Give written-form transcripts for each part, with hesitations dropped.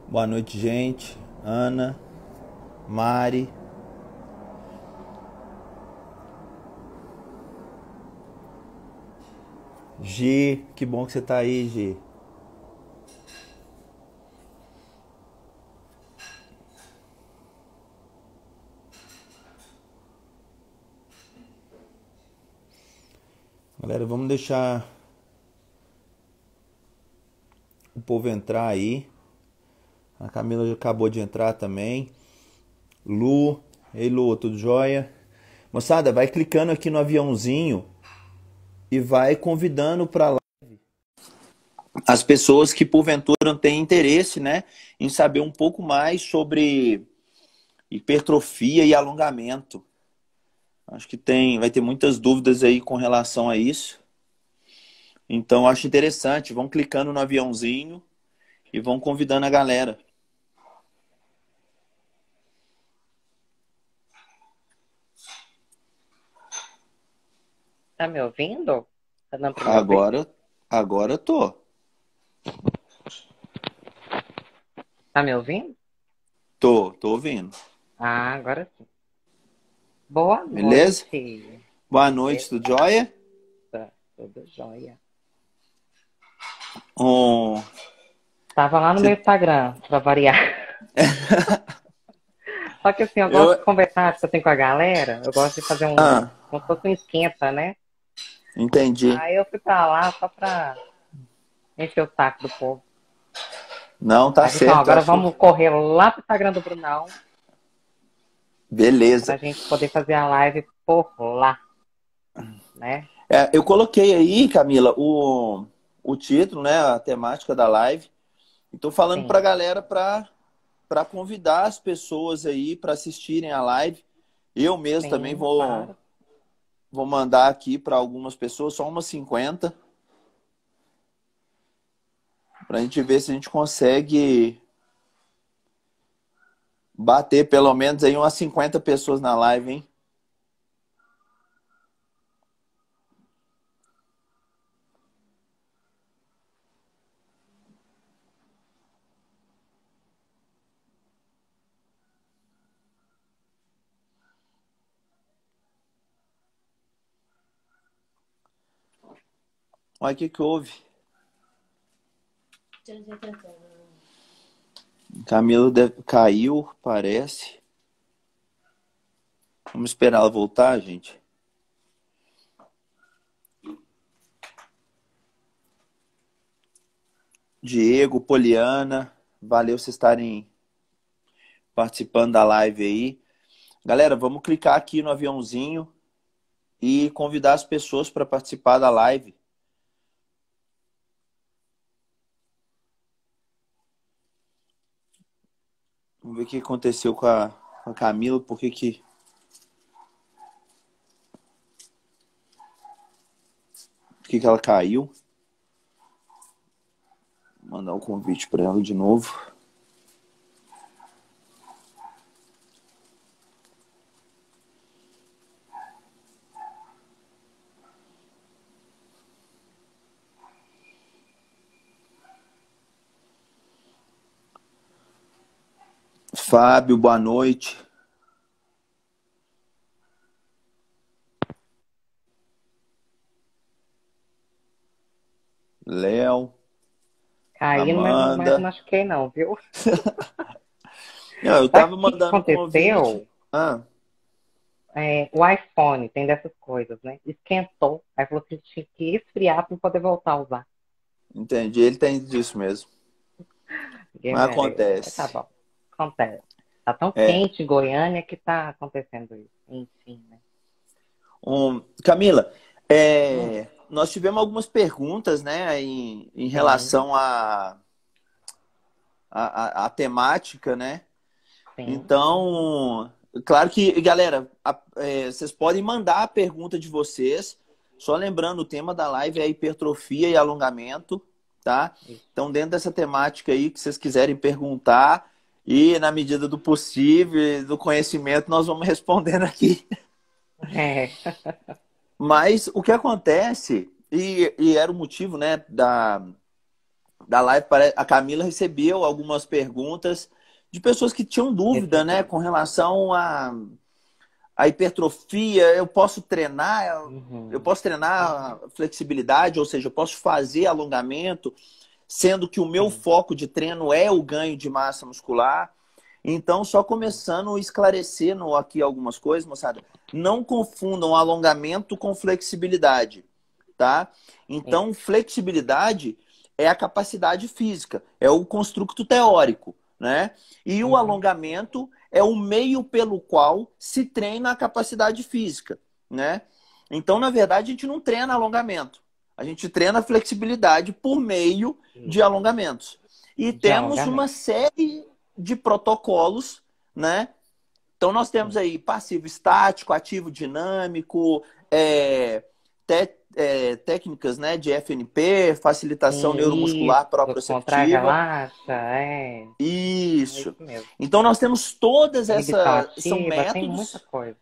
Boa noite, gente. Ana, Mari, G. Que bom que você tá aí, G. Galera, vamos deixar o povo entrar aí. A Camila já acabou de entrar também. Lu. Ei, Lu, tudo jóia? Moçada, vai clicando aqui no aviãozinho e vai convidando para lá as pessoas que porventura não têm interesse, né, em saber um pouco mais sobre hipertrofia e alongamento. Acho que vai ter muitas dúvidas aí com relação a isso. Então, acho interessante. Vão clicando no aviãozinho e vão convidando a galera. Tá me ouvindo? Tá dando pra me ouvir? Agora tô. Tá me ouvindo? Tô ouvindo. Agora sim. Boa Beleza? noite. Boa noite, tudo Beleza, jóia? tudo jóia. Um, Tava lá no meu cê- Instagram, pra variar. Só que assim, eu gosto de eu, conversar assim, com a galera. Eu gosto de fazer ah, como se fosse um esquenta, né? entendi. Aí eu fui pra lá só pra encher o saco do povo. Não, tá Aí eu falei, então, certo, agora acho. vamos correr lá pro Instagram do Brunão pra Beleza. gente poder fazer a live por lá, né? Eu coloquei aí, Camila, o título, né, a temática da live. E tô falando pra Sim, galera para convidar as pessoas aí para assistirem a live. Eu mesmo também sim, vou, claro. vou mandar aqui para algumas pessoas, só umas 50, para a gente ver se a gente consegue bater pelo menos aí umas 50 pessoas na live, hein? Olha o que que houve. Camila caiu, parece. Vamos esperar ela voltar, gente. Diego, Poliana, valeu vocês estarem participando da live aí. Galera, vamos clicar aqui no aviãozinho e convidar as pessoas para participar da live. Vamos ver o que aconteceu com a Camila, por que ela caiu. Vou mandar o convite para ela de novo. Fábio, boa noite. Léo, Caí, mas não Amanda. machuquei não, viu? Não, eu Sabe tava o que que mandando o convite. aconteceu? Ah, O iPhone tem dessas coisas, né? Esquentou. Aí falou que tinha que esfriar para poder voltar a usar. entendi. Ele tem disso mesmo. Ninguém Mas merece. Mas tá acontece. bom. Acontece. Tá tão É. quente em Goiânia que tá acontecendo isso. Enfim, né? Camila, Hum, nós tivemos algumas perguntas, né, em sim, relação à temática, né? sim. Então, claro que, galera, vocês podem mandar a pergunta de vocês. Só lembrando, o tema da live é hipertrofia e alongamento, tá? Isso. Então, dentro dessa temática aí que vocês quiserem perguntar, e na medida do possível, e do conhecimento, nós vamos respondendo aqui. É, Mas o que acontece, e era o motivo, né, da live, a Camila recebeu algumas perguntas de pessoas que tinham dúvida, né, Recebeu. com relação a hipertrofia. Eu Uhum. posso treinar flexibilidade, ou seja, eu posso fazer alongamento, sendo que o meu Sim. foco de treino é o ganho de massa muscular. Então, só começando esclarecendo aqui algumas coisas, moçada. Não confundam alongamento com flexibilidade, tá? Sim. Então, flexibilidade é a capacidade física, é o construto teórico, né? E o Uhum. alongamento é o meio pelo qual se treina a capacidade física, né? Então, na verdade, a gente não treina alongamento. A gente treina flexibilidade por meio de Isso. alongamentos. E De temos uma alongamento. série de protocolos, né? Então, nós temos Sim. aí passivo estático, ativo dinâmico, técnicas, né, de FNP, facilitação Sim, neuromuscular isso. Contrai, proprioceptiva. relaxa. É Isso. isso mesmo. Então, nós temos todas Inibição essas. São ativa, tem muita métodos. coisa.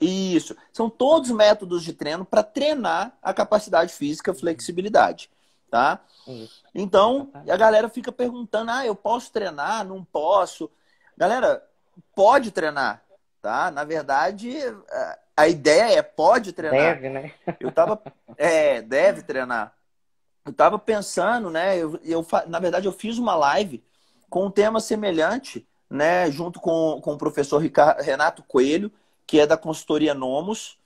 Isso. São todos métodos de treino para treinar a capacidade física, a Uhum. flexibilidade. Tá? Isso. Então, a Exatamente. galera fica perguntando: eu posso treinar? Não posso? Galera, pode treinar, tá? Na verdade, a ideia é pode treinar. Deve, né? Eu tava, deve treinar. Eu tava pensando, né? Na verdade, eu fiz uma live com um tema semelhante, né? Junto com o professor Renato Coelho, que é da consultoria Nomos.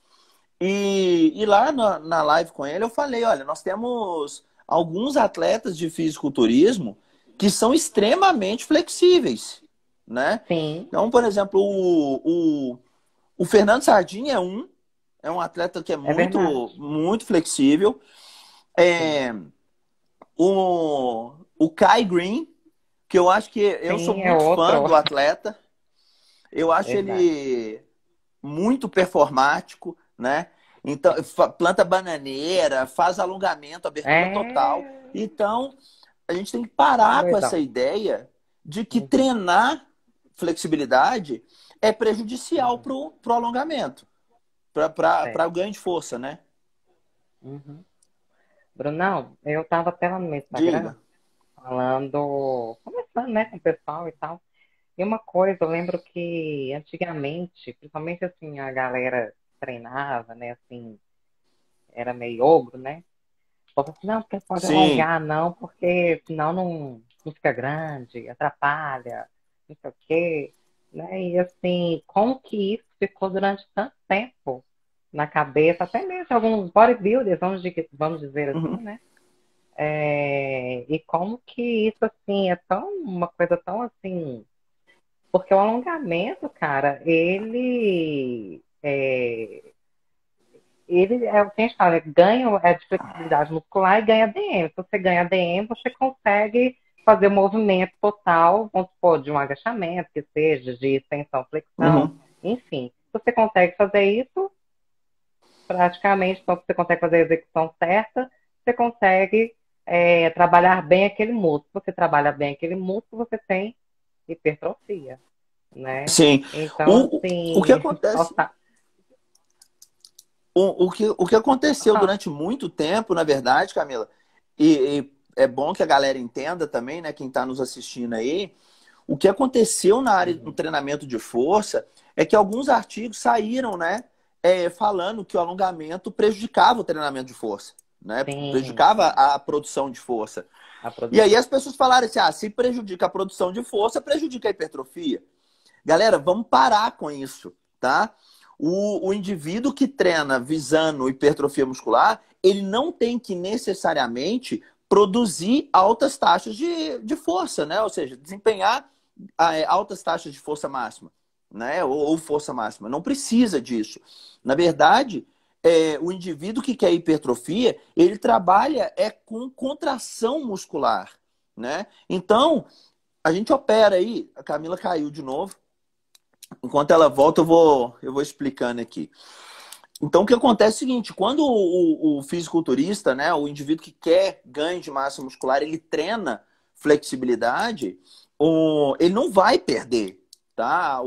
E lá na live com ele, eu falei: olha, nós temos alguns atletas de fisiculturismo que são extremamente flexíveis, né? Sim. Então, por exemplo, o Fernando Sardinha é um atleta que é É verdade. muito flexível. Sim. É, o Kai Green, que eu acho que eu sou Sim, é muito fã outro. do atleta, eu acho Verdade. ele muito performático, né? Então, planta bananeira, faz alongamento, abertura total. É Então, a gente tem que parar com essa doidão. ideia de que Uhum. treinar flexibilidade é prejudicial Uhum. para o alongamento, para Certo. o ganho de força, né? Uhum. Brunão, eu tava até lá no meu Instagram Diga. falando, conversando, né, com o pessoal e tal. E uma coisa, eu lembro que antigamente, principalmente assim, a galera treinava, né, assim, era meio ogro, né? Falava assim, não, porque pode Sim. alongar, não, porque senão não fica grande, atrapalha, não sei o quê, né? E assim, como que isso ficou durante tanto tempo na cabeça, até mesmo de alguns bodybuilders, vamos dizer assim, Uhum. né? E como que isso, assim, é tão, uma coisa tão assim. Porque o alongamento, cara, ele é o que a gente fala, ganha de flexibilidade muscular e ganha DM. Se você ganha DM, você consegue fazer o movimento total, vamos supor, de um agachamento, que seja, de extensão, flexão, Uhum. enfim. Se você consegue fazer isso, praticamente, então você consegue fazer a execução certa, você consegue trabalhar bem aquele músculo. Se você trabalha bem aquele músculo, você tem hipertrofia, né? Sim. Então, O que assim, acontece nossa, o que aconteceu nossa, durante muito tempo, na verdade, Camila, e é bom que a galera entenda também, né, quem está nos assistindo aí, o que aconteceu na área do uhum, treinamento de força é que alguns artigos saíram, né, falando que o alongamento prejudicava o treinamento de força, né, sim, prejudicava sim, a produção de força. a E aí produção. as pessoas falaram assim: se prejudica a produção de força, prejudica a hipertrofia. Galera, vamos parar com isso, tá? O indivíduo que treina visando hipertrofia muscular, ele não tem que necessariamente produzir altas taxas de força, né? Ou seja, desempenhar altas taxas de força máxima, né? Ou força máxima. Não precisa disso. Na verdade, o indivíduo que quer hipertrofia, ele trabalha com contração muscular, né? Então, a gente opera aí. A Camila caiu de novo. Enquanto ela volta, eu vou explicando aqui. Então, o que acontece é o seguinte: quando o fisiculturista, né, o indivíduo que quer ganho de massa muscular, ele treina flexibilidade, ele não vai perder, tá?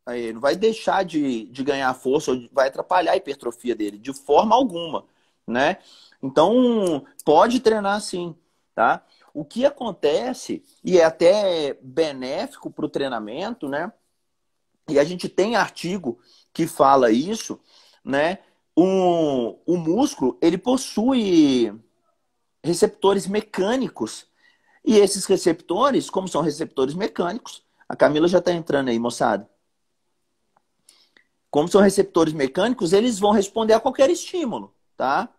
Ele não vai deixar de ganhar força, ou vai atrapalhar a hipertrofia dele, de forma alguma, né? Então, pode treinar sim. tá? O que acontece, e é até benéfico para o treinamento, né? E a gente tem artigo que fala isso, né? O músculo, ele possui receptores mecânicos. E esses receptores, como são receptores mecânicos, a Camila já está entrando aí, moçada. Como são receptores mecânicos, eles vão responder a qualquer estímulo, tá?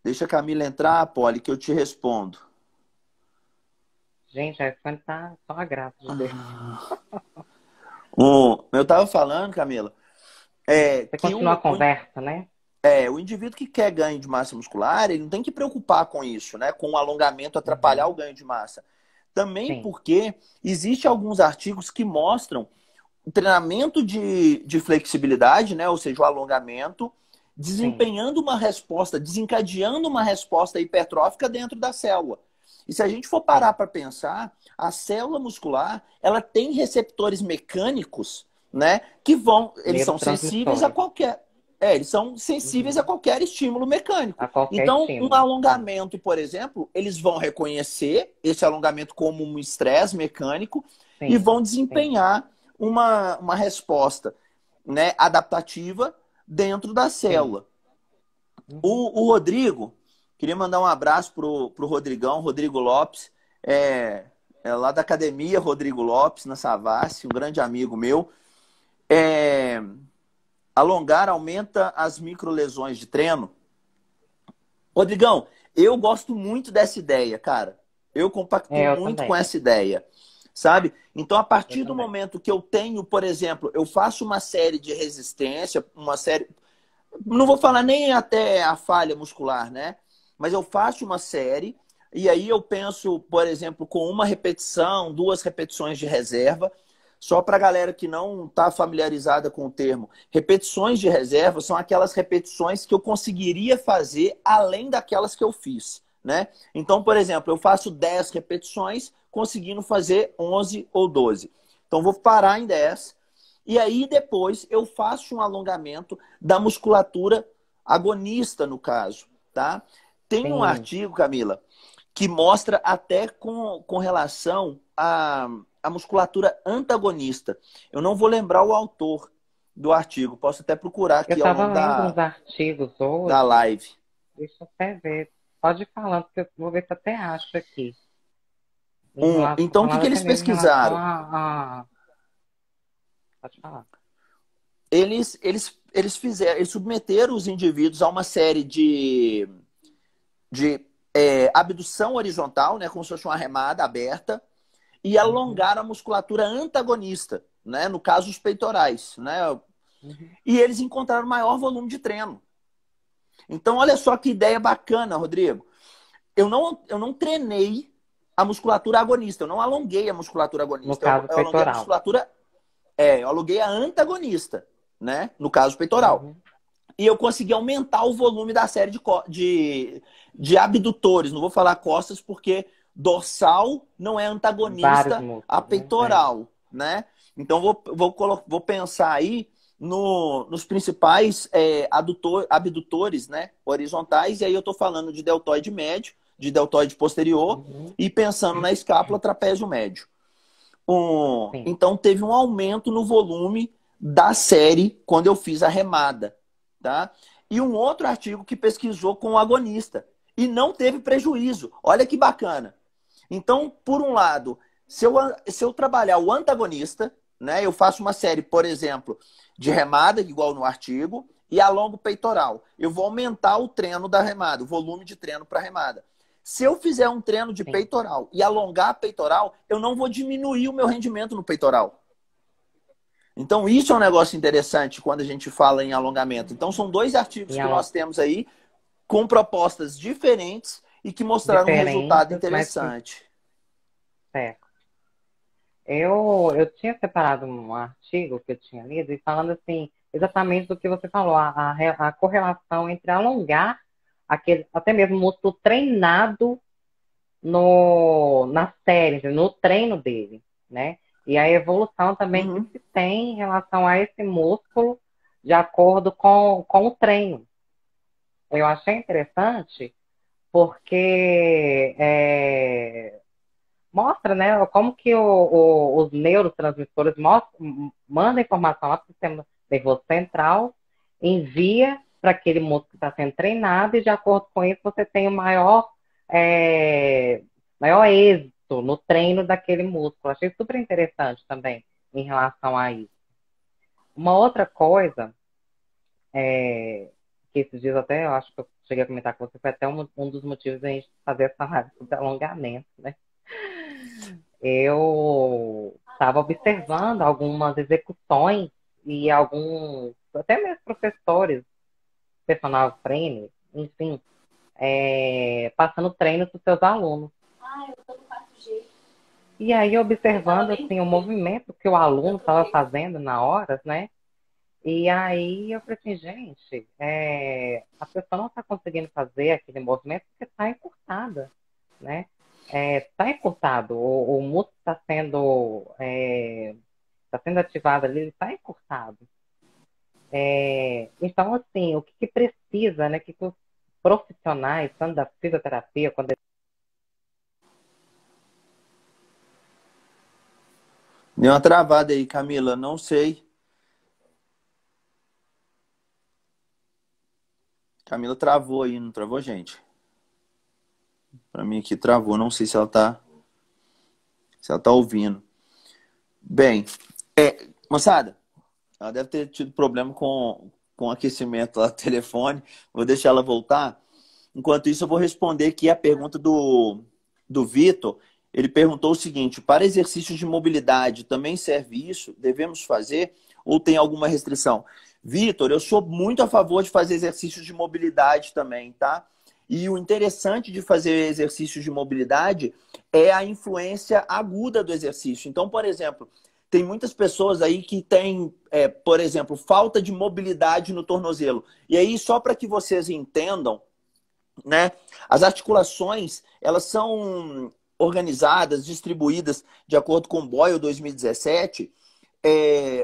Deixa a Camila entrar, Polly, que eu te respondo. Gente, a iPhone tá só a graça de Deus. Eu estava falando, Camila, Você que continua a conversa, né? o indivíduo que quer ganho de massa muscular, ele não tem que preocupar com isso, né? Com o alongamento atrapalhar o Uhum. ganho de massa. Também Sim. porque existe alguns artigos que mostram o treinamento de flexibilidade, né? Ou seja, o alongamento, Sim. desempenhando uma resposta, desencadeando uma resposta hipertrófica dentro da célula. E se a gente for Sim. parar para pensar, a célula muscular, ela tem receptores mecânicos, né? Que eles são sensíveis a Neurotransmissores. qualquer, eles são sensíveis a Uhum. qualquer estímulo mecânico. A qualquer Então, um estímulo. Sim. alongamento, por exemplo, eles vão reconhecer esse alongamento como um estresse mecânico e Sim. vão Sim. desempenhar uma resposta, né, adaptativa dentro da Sim. célula. Uhum. O Rodrigo, queria mandar um abraço pro Rodrigão, Rodrigo Lopes, lá da academia Rodrigo Lopes, na Savassi, um grande amigo meu. É, alongar aumenta as microlesões de treino. Rodrigão, eu gosto muito dessa ideia, cara. Eu compactuo Eu muito com também. essa ideia, sabe? Então, a Eu partir do também. momento que eu tenho, por exemplo, eu faço uma série de resistência, uma série. Não vou falar nem até a falha muscular, né? Mas eu faço uma série e aí eu penso, por exemplo, com uma repetição, duas repetições de reserva. Só para a galera que não está familiarizada com o termo, repetições de reserva são aquelas repetições que eu conseguiria fazer além daquelas que eu fiz, né? Então, por exemplo, eu faço 10 repetições, conseguindo fazer 11 ou 12. Então, vou parar em 10 e aí depois eu faço um alongamento da musculatura agonista, no caso, tá? Tem um Sim. artigo, Camila, que mostra até com relação à musculatura antagonista. Eu não vou lembrar o autor do artigo, posso até procurar Eu aqui ao estava longo lendo uns da, artigos da hoje. live. Deixa eu até ver. Pode ir falando, que eu vou ver se eu até acho aqui. Em relação, Então, o que, falando que até eles mesmo em relação pesquisaram? Pode falar. Eles submeteram os indivíduos a uma série de abdução horizontal, né, como se fosse uma remada aberta, e Uhum. alongar a musculatura antagonista, né, no caso os peitorais, né, Uhum. e eles encontraram maior volume de treino. Então, olha só que ideia bacana, Rodrigo. Eu não treinei a musculatura agonista, eu não alonguei a musculatura No agonista, eu, caso eu alonguei a peitoral. musculatura, eu alonguei a antagonista, né, no caso peitoral. Uhum. E eu consegui aumentar o volume da série de abdutores. Não vou falar costas, porque dorsal não é Vários antagonista a músculos, né? É. peitoral, né? Então, vou pensar aí nos principais abdutores, né, horizontais, e aí eu estou falando de deltoide médio, de deltoide posterior, Uhum. e pensando na escápula trapézio médio. Sim. Então, teve um aumento no volume da série quando eu fiz a remada, tá? E um outro artigo que pesquisou com o agonista e não teve prejuízo. Olha que bacana. Então, por um lado, se eu trabalhar o antagonista, né, eu faço uma série, por exemplo, de remada, igual no artigo, e alongo o peitoral. Eu vou aumentar o treino da remada, o volume de treino para remada. Se eu fizer um treino de Sim. peitoral e alongar a peitoral, eu não vou diminuir o meu rendimento no peitoral. Então, isso é um negócio interessante quando a gente fala em alongamento. Então, são dois artigos Em que alongamento. nós temos aí com propostas diferentes e que mostraram um resultado Diferentes, mas que interessante. certo. Eu tinha separado um artigo que eu tinha lido e falando assim, exatamente do que você falou, a correlação entre alongar aquele, até mesmo o músculo treinado na série, entendeu? No treino dele, né? E a evolução também que Uhum. se tem em relação a esse músculo de acordo com o treino. Eu achei interessante, porque mostra, né, como que os neurotransmissores mandam informação lá para o sistema nervoso central, envia para aquele músculo que está sendo treinado, e de acordo com isso você tem o maior êxito no treino daquele músculo. Achei super interessante também em relação a isso. Uma outra coisa, que esses dias até, eu acho que eu cheguei a comentar com você, foi até um dos motivos da gente fazer essa live de alongamento, né? Eu estava observando algumas execuções e alguns, até mesmo professores, personal trainer, enfim, passando treinos para os seus alunos. E aí, observando assim, o movimento que o aluno estava fazendo na hora, né? E aí eu falei assim, gente, a pessoa não está conseguindo fazer aquele movimento porque está encurtada, né? Está encurtado, o músculo tá sendo ativado ali, ele está encurtado. Então, assim, o que precisa, né? Que os profissionais, tanto da fisioterapia quanto Deu uma travada aí, Camila. Não sei. Camila travou aí, não travou, gente? Pra mim aqui travou. Não sei se ela tá ouvindo. Bem, moçada, ela deve ter tido problema com o aquecimento lá do telefone. Vou deixar ela voltar. Enquanto isso, eu vou responder aqui a pergunta do Vitor. Ele perguntou o seguinte: para exercícios de mobilidade, também serve isso? Devemos fazer? Ou tem alguma restrição? Vitor, eu sou muito a favor de fazer exercícios de mobilidade também, tá? E o interessante de fazer exercícios de mobilidade é a influência aguda do exercício. Então, por exemplo, tem muitas pessoas aí que têm, por exemplo, falta de mobilidade no tornozelo. E aí, só para que vocês entendam, né? As articulações, elas são organizadas, distribuídas de acordo com o Boyle 2017,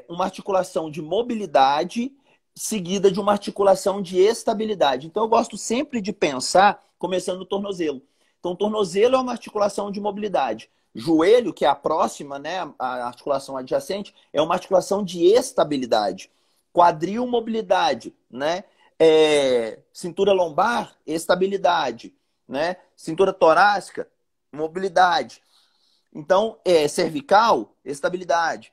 uma articulação de mobilidade seguida de uma articulação de estabilidade. Então, eu gosto sempre de pensar começando no tornozelo. Então, o tornozelo é uma articulação de mobilidade. Joelho, que é a próxima, né, a articulação adjacente, é uma articulação de estabilidade. Quadril, mobilidade, né? Cintura lombar, estabilidade, né? Cintura torácica, mobilidade. Então, cervical, estabilidade.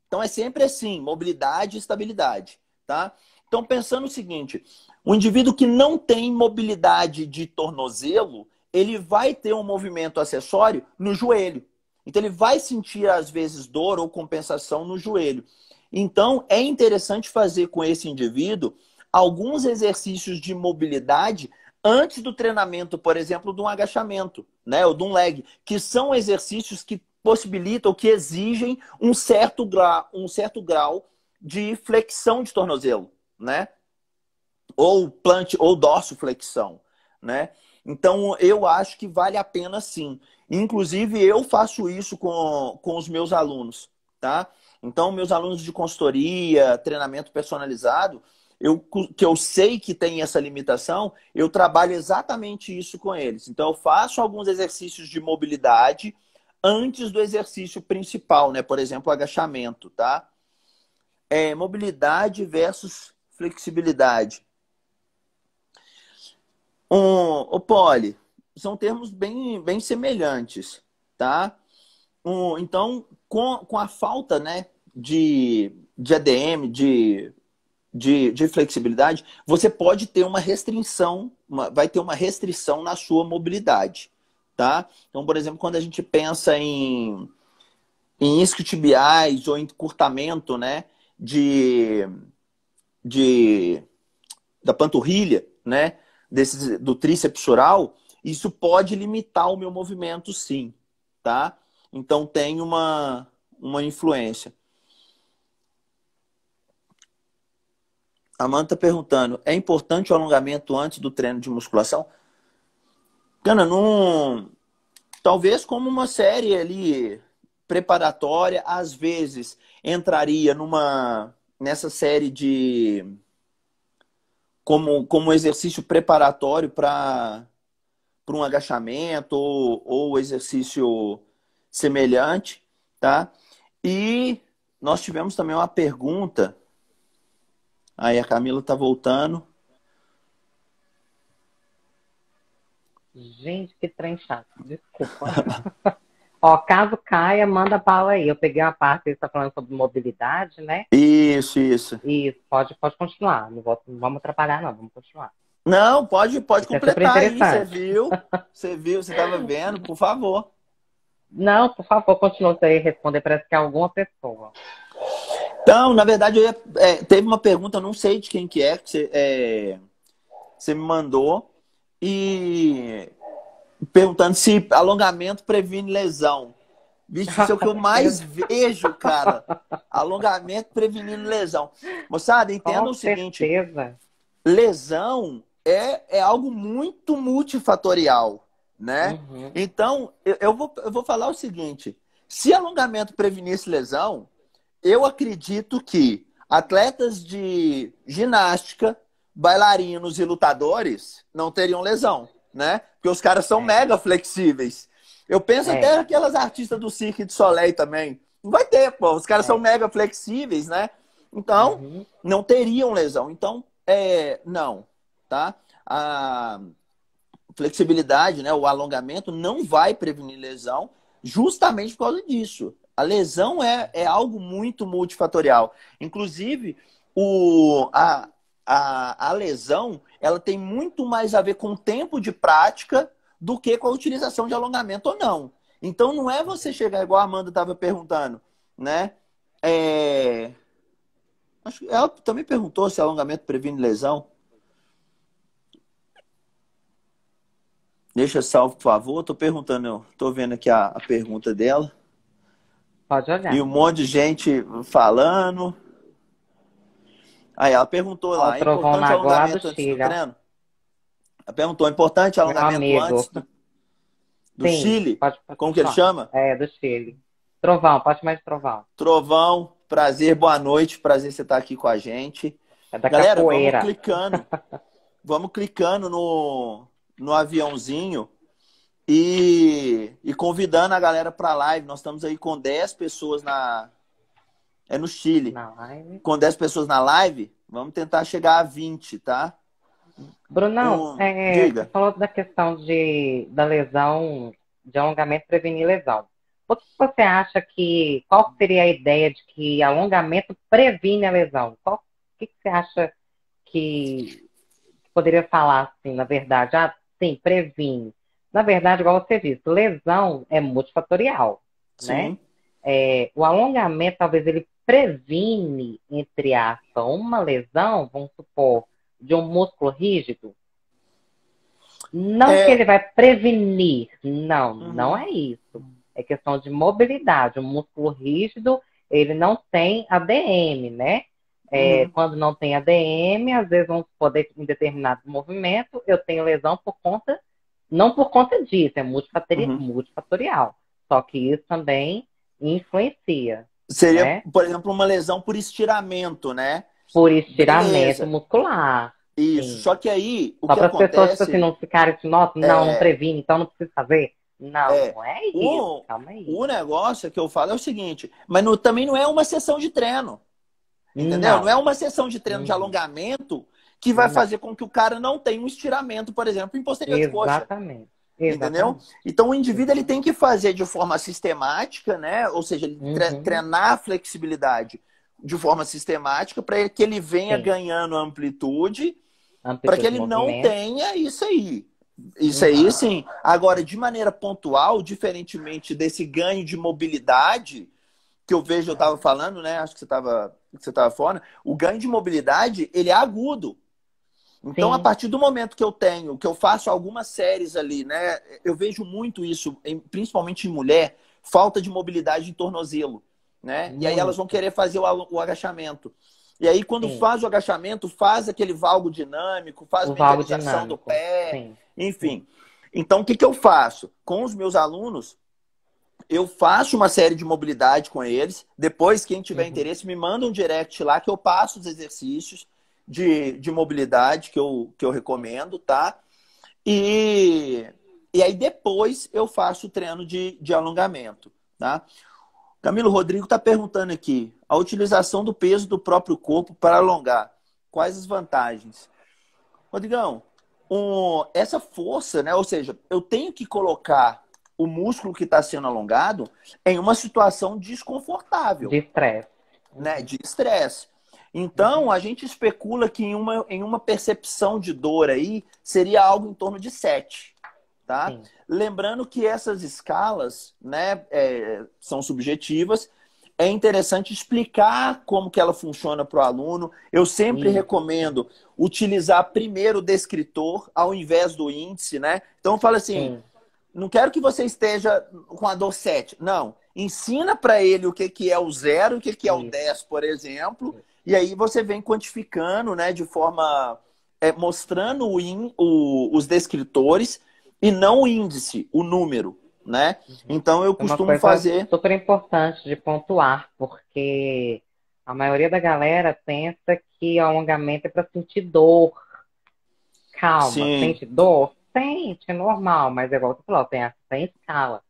Então, é sempre assim, mobilidade e estabilidade, tá? Então, pensando o seguinte, o indivíduo que não tem mobilidade de tornozelo, ele vai ter um movimento acessório no joelho. Então, ele vai sentir, às vezes, dor ou compensação no joelho. Então, é interessante fazer com esse indivíduo alguns exercícios de mobilidade antes do treinamento, por exemplo, de um agachamento, né, ou de um leg, que são exercícios que possibilitam, que exigem um certo grau de flexão de tornozelo, né? Ou ou dorsiflexão, né? Então, eu acho que vale a pena sim. Inclusive, eu faço isso com os meus alunos, tá? Então, meus alunos de consultoria, treinamento personalizado, que eu sei que tem essa limitação, eu trabalho exatamente isso com eles. Então, eu faço alguns exercícios de mobilidade antes do exercício principal, né? Por exemplo, agachamento, tá? Mobilidade versus flexibilidade. O Poli, são termos bem semelhantes, tá? Então, com a falta, né, de ADM, de flexibilidade, você pode ter uma restrição, vai ter uma restrição na sua mobilidade, tá? Então, por exemplo, quando a gente pensa em isquiotibiais ou encurtamento, né, de, da panturrilha, né, do tríceps oral, isso pode limitar o meu movimento, sim, tá? Então, tem uma influência. Amanda está perguntando, é importante o alongamento antes do treino de musculação? Cara, não... Talvez como uma série ali preparatória, às vezes entraria nessa série como exercício preparatório para para um agachamento ou exercício semelhante, tá? E nós tivemos também uma pergunta. Aí a Camila tá voltando. Gente, que trem chato. Desculpa. Ó, caso caia, manda bala aí. Eu peguei uma parte que você está falando sobre mobilidade, né? Isso. E pode continuar. Não vamos atrapalhar, não. Vamos continuar. Não, pode Isso é super completar aí. interessante. Você viu, você estava vendo, por favor. Não, por favor, continue aí a responder. Parece que é alguma pessoa. Então, na verdade, teve uma pergunta, não sei de quem que você me mandou, e perguntando se alongamento previne lesão. Vixe, isso é o que eu mais vejo, cara. Alongamento prevenindo lesão. Moçada, entenda Com o seguinte: certeza. lesão é algo muito multifatorial, né? Uhum. Então, eu vou falar o seguinte: se alongamento prevenisse lesão, eu acredito que atletas de ginástica, bailarinos e lutadores não teriam lesão, né? Porque os caras são mega flexíveis. Eu penso até aquelas artistas do Cirque du Soleil também. Não vai ter, pô. Os caras são mega flexíveis, né? Então, não teriam lesão. Então, não, tá? A flexibilidade, né, o alongamento não vai prevenir lesão justamente por causa disso. A lesão é algo muito multifatorial. Inclusive, a lesão ela tem muito mais a ver com o tempo de prática do que com a utilização de alongamento ou não. Então, não é você chegar, igual a Amanda estava perguntando, né? Acho que ela também perguntou se alongamento previne lesão. Deixa salvo, por favor. Estou perguntando, estou vendo aqui a pergunta dela. Pode olhar. E um monte de gente falando. Aí ela perguntou lá, é importante alongamento antes do treino? Ela perguntou, é importante alongamento antes do Sim, Chile? pode Como que ele chama? Do Chile. Trovão, pode chamar de Trovão. Trovão, prazer, boa noite. Prazer você estar aqui com a gente. É da Galera, capoeira. vamos clicando no aviãozinho e convidando a galera para a live. Nós estamos aí com 10 pessoas no Chile. Na live. Com 10 pessoas na live, vamos tentar chegar a 20, tá? Brunão, diga. você falou da questão da lesão, de alongamento prevenir lesão. O que você acha qual seria a ideia de que alongamento previne a lesão? O que você acha que poderia falar assim, na verdade? Ah, sim, previne. Na verdade, igual você disse, lesão é multifatorial, né? O alongamento, talvez ele previne, entre aspas, uma lesão, vamos supor, de um músculo rígido. Não que ele vai prevenir, não é isso. É questão de mobilidade. O músculo rígido, ele não tem ADM, né? Quando não tem ADM, às vezes vamos poder, em determinado movimento, eu tenho lesão não por conta disso, é multifatorial. Só que isso também influencia. Seria, né? Por exemplo, uma lesão por estiramento, né? Por estiramento muscular. Isso. Sim. Só que aí, Só para as pessoas tipo assim, não ficarem assim, nossa, não previne, então não precisa fazer. Não é isso. Calma aí. O negócio que eu falo é o seguinte, mas também não é uma sessão de treino. Entendeu? Não é uma sessão de treino de alongamento que vai fazer com que o cara não tenha um estiramento, por exemplo, em posterior de coxa. Exatamente. Entendeu? Então o indivíduo ele tem que fazer de forma sistemática, né? Ou seja, ele treinar a flexibilidade de forma sistemática para que ele venha ganhando amplitude, para que ele não tenha isso aí. Isso aí, sim. Agora, de maneira pontual, diferentemente desse ganho de mobilidade que eu vejo, eu estava falando, né? Acho que você estava fora. O ganho de mobilidade, ele é agudo. Então, a partir do momento que eu faço algumas séries ali, né? Eu vejo muito isso, principalmente em mulher, falta de mobilidade em tornozelo, né? E aí elas vão querer fazer o agachamento. E aí, quando faz o agachamento, faz aquele valgo dinâmico, faz mecanização do pé, enfim. Então, o que eu faço? Com os meus alunos, eu faço uma série de mobilidade com eles. Depois, quem tiver interesse, me manda um direct lá que eu passo os exercícios de mobilidade que eu recomendo, tá? E aí depois eu faço o treino de alongamento, tá? Camilo Rodrigo está perguntando aqui, a utilização do peso do próprio corpo para alongar, quais as vantagens? Rodrigão, essa força, né? Ou seja, eu tenho que colocar o músculo que está sendo alongado em uma situação desconfortável, De estresse. né? De estresse. Então, a gente especula que em uma percepção de dor aí, seria algo em torno de 7, tá? Sim. Lembrando que essas escalas, né, são subjetivas. É interessante explicar como que ela funciona para o aluno. Eu sempre Isso. recomendo utilizar primeiro o descritor ao invés do índice, né? Então, eu falo assim, Sim. não quero que você esteja com a dor 7. Não. Ensina para ele o que é o 0, o que é o Isso. 10, por exemplo. E aí você vem quantificando, né, de forma... mostrando os descritores e não o índice, o número, né? Então, eu É uma costumo coisa fazer... super importante de pontuar, porque a maioria da galera pensa que alongamento é para sentir dor. Calma, Sim, sente dor? Sente, é normal, mas é igual você falou, tem escala.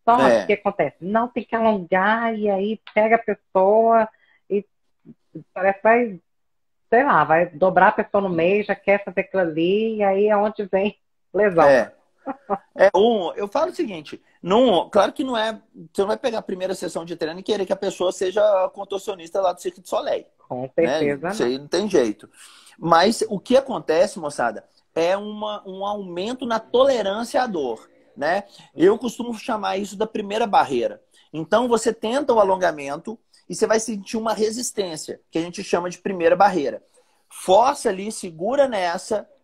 Só que o que é, acontece? Não tem que alongar e aí pega a pessoa e parece que vai, sei lá, vai dobrar a pessoa no meio, já quer fazer aquilo ali, e aí é onde vem lesão. é. Eu falo o seguinte, claro que não é. Você não vai pegar a primeira sessão de treino e querer que a pessoa seja contorcionista lá do Cirque du Soleil, Com né? certeza Isso não. aí não tem jeito. Mas o que acontece, moçada, é um aumento na tolerância à dor, né? Eu costumo chamar isso da primeira barreira. Então você tenta o alongamento e você vai sentir uma resistência, que a gente chama de primeira barreira. Força ali, segura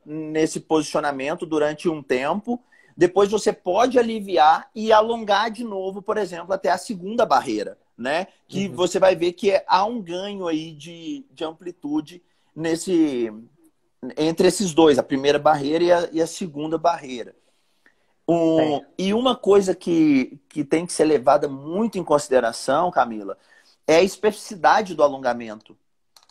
nesse posicionamento durante um tempo. Depois você pode aliviar e alongar de novo, por exemplo, até a segunda barreira, né? Que Uhum. você vai ver que há um ganho aí de amplitude entre esses dois, a primeira barreira e a segunda barreira. Certo. E uma coisa que tem que ser levada muito em consideração, Camila, é a especificidade do alongamento,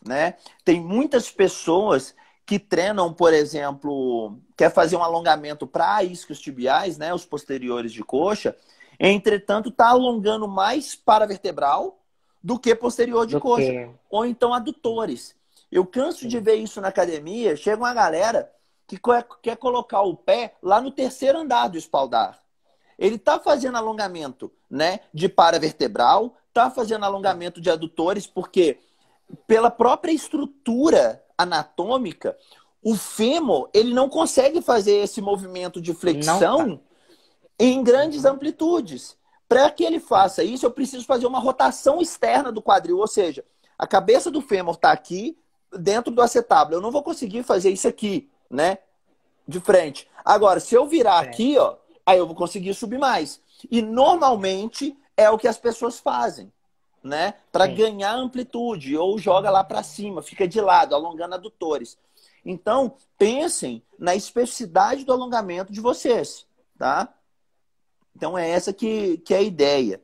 né? Tem muitas pessoas que treinam, por exemplo, quer fazer um alongamento para isquios tibiais, né, os posteriores de coxa, entretanto está alongando mais paravertebral do que posterior de Do coxa, que. ou então adutores. Eu canso de Sim. ver isso na academia, chega uma galera que quer colocar o pé lá no terceiro andar do espaldar. Ele está fazendo alongamento, né, de paravertebral, está fazendo alongamento de adutores, porque pela própria estrutura anatômica, o fêmur ele não consegue fazer esse movimento de Não faz. flexão em grandes Uhum. amplitudes. Para que ele Sim. faça isso, eu preciso fazer uma rotação externa do quadril, ou seja, a cabeça do fêmur está aqui dentro do acetábulo. Eu não vou conseguir fazer isso aqui, né, de frente. Agora, se eu virar Certo. aqui, ó, aí eu vou conseguir subir mais. E normalmente é o que as pessoas fazem, né? Para Sim. ganhar amplitude, ou joga lá para cima, fica de lado, alongando adutores. Então, pensem na especificidade do alongamento de vocês, tá? Então, é essa que é a ideia.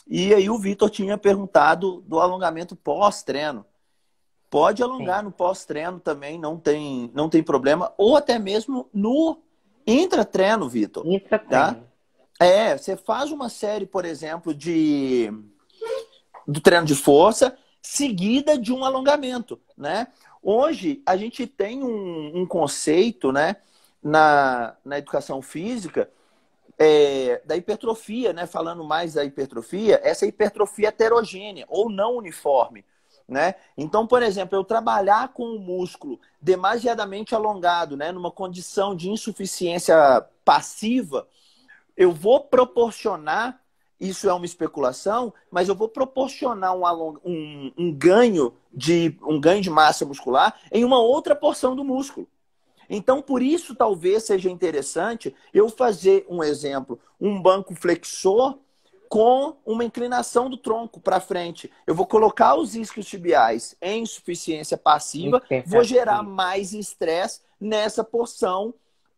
E aí o Vitor tinha perguntado do alongamento pós-treino. Pode Sim. alongar no pós-treino também, não tem problema. Ou até mesmo no intra-treino, Vitor. Tá? Intratrem. Você faz uma série, por exemplo, do treino de força, seguida de um alongamento, né? Hoje, a gente tem um conceito, né, na educação física, da hipertrofia, né? Falando mais da hipertrofia, essa hipertrofia heterogênea ou não uniforme, né? Então, por exemplo, eu trabalhar com o músculo demasiadamente alongado, né? Numa condição de insuficiência passiva, eu vou proporcionar, isso é uma especulação, mas eu vou proporcionar um ganho de massa muscular em uma outra porção do músculo. Então, por isso, talvez seja interessante eu fazer um exemplo, um banco flexor com uma inclinação do tronco para frente. Eu vou colocar os isquios tibiais em insuficiência passiva, vou gerar Hipertrofia. mais estresse nessa porção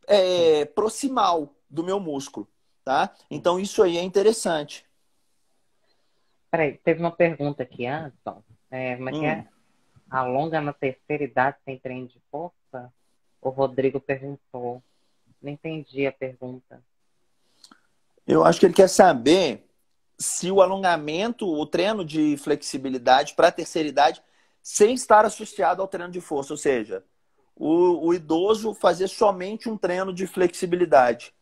Sim. proximal do meu músculo, tá? Sim. Então, isso aí é interessante. Peraí, teve uma pergunta aqui, Anderson. Como é que é? Hum. Alonga na terceira idade sem treino de força? O Rodrigo perguntou. Não entendi a pergunta. Eu acho que ele quer saber se o alongamento, o treino de flexibilidade para a terceira idade, sem estar associado ao treino de força, ou seja, o idoso fazer somente um treino de flexibilidade.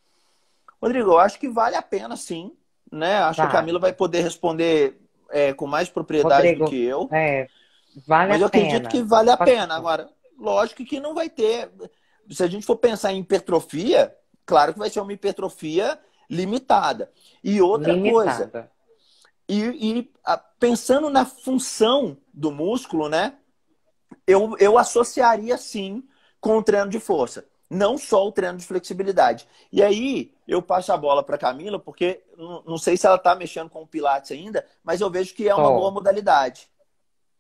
Rodrigo, eu acho que vale a pena sim, né? Acho que a Camila Vale. vai poder responder com mais propriedade do que Rodrigo, eu, vale a mas eu acredito que pena. vale a Pode pena. falar. Agora, lógico que não vai ter. Se a gente for pensar em hipertrofia, claro que vai ser uma hipertrofia limitada. E outra coisa, Limitada. pensando na função do músculo, né? Eu associaria sim com o treino de força, não só o treino de flexibilidade. E aí eu passo a bola para Camila, porque não sei se ela está mexendo com o Pilates ainda, mas eu vejo que é uma boa Tô. modalidade.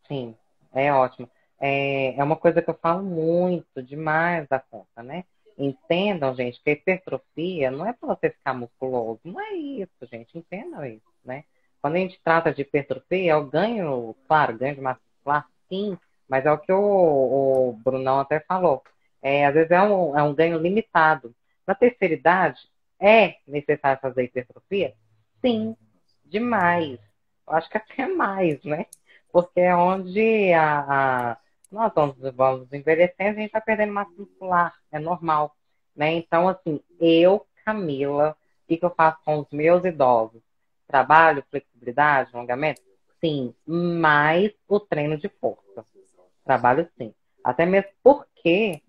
Sim, é ótimo. É uma coisa que eu falo muito, demais da conta, né? Entendam, gente, que a hipertrofia não é para você ficar musculoso. Não é isso, gente. Entendam isso, né? Quando a gente trata de hipertrofia, é o ganho, claro, ganho de massa muscular, sim, mas é o que o Brunão até falou. Às vezes é um ganho limitado. Na terceira idade, é necessário fazer hipertrofia? Sim, demais. Eu acho que até mais, né? Porque é onde nós vamos envelhecendo e a gente vai perdendo massa muscular, é normal, né? Então, assim, eu, Camila, o que eu faço com os meus idosos? Trabalho, flexibilidade, alongamento? Sim, mais o treino de força. Trabalho sim. Até mesmo porque,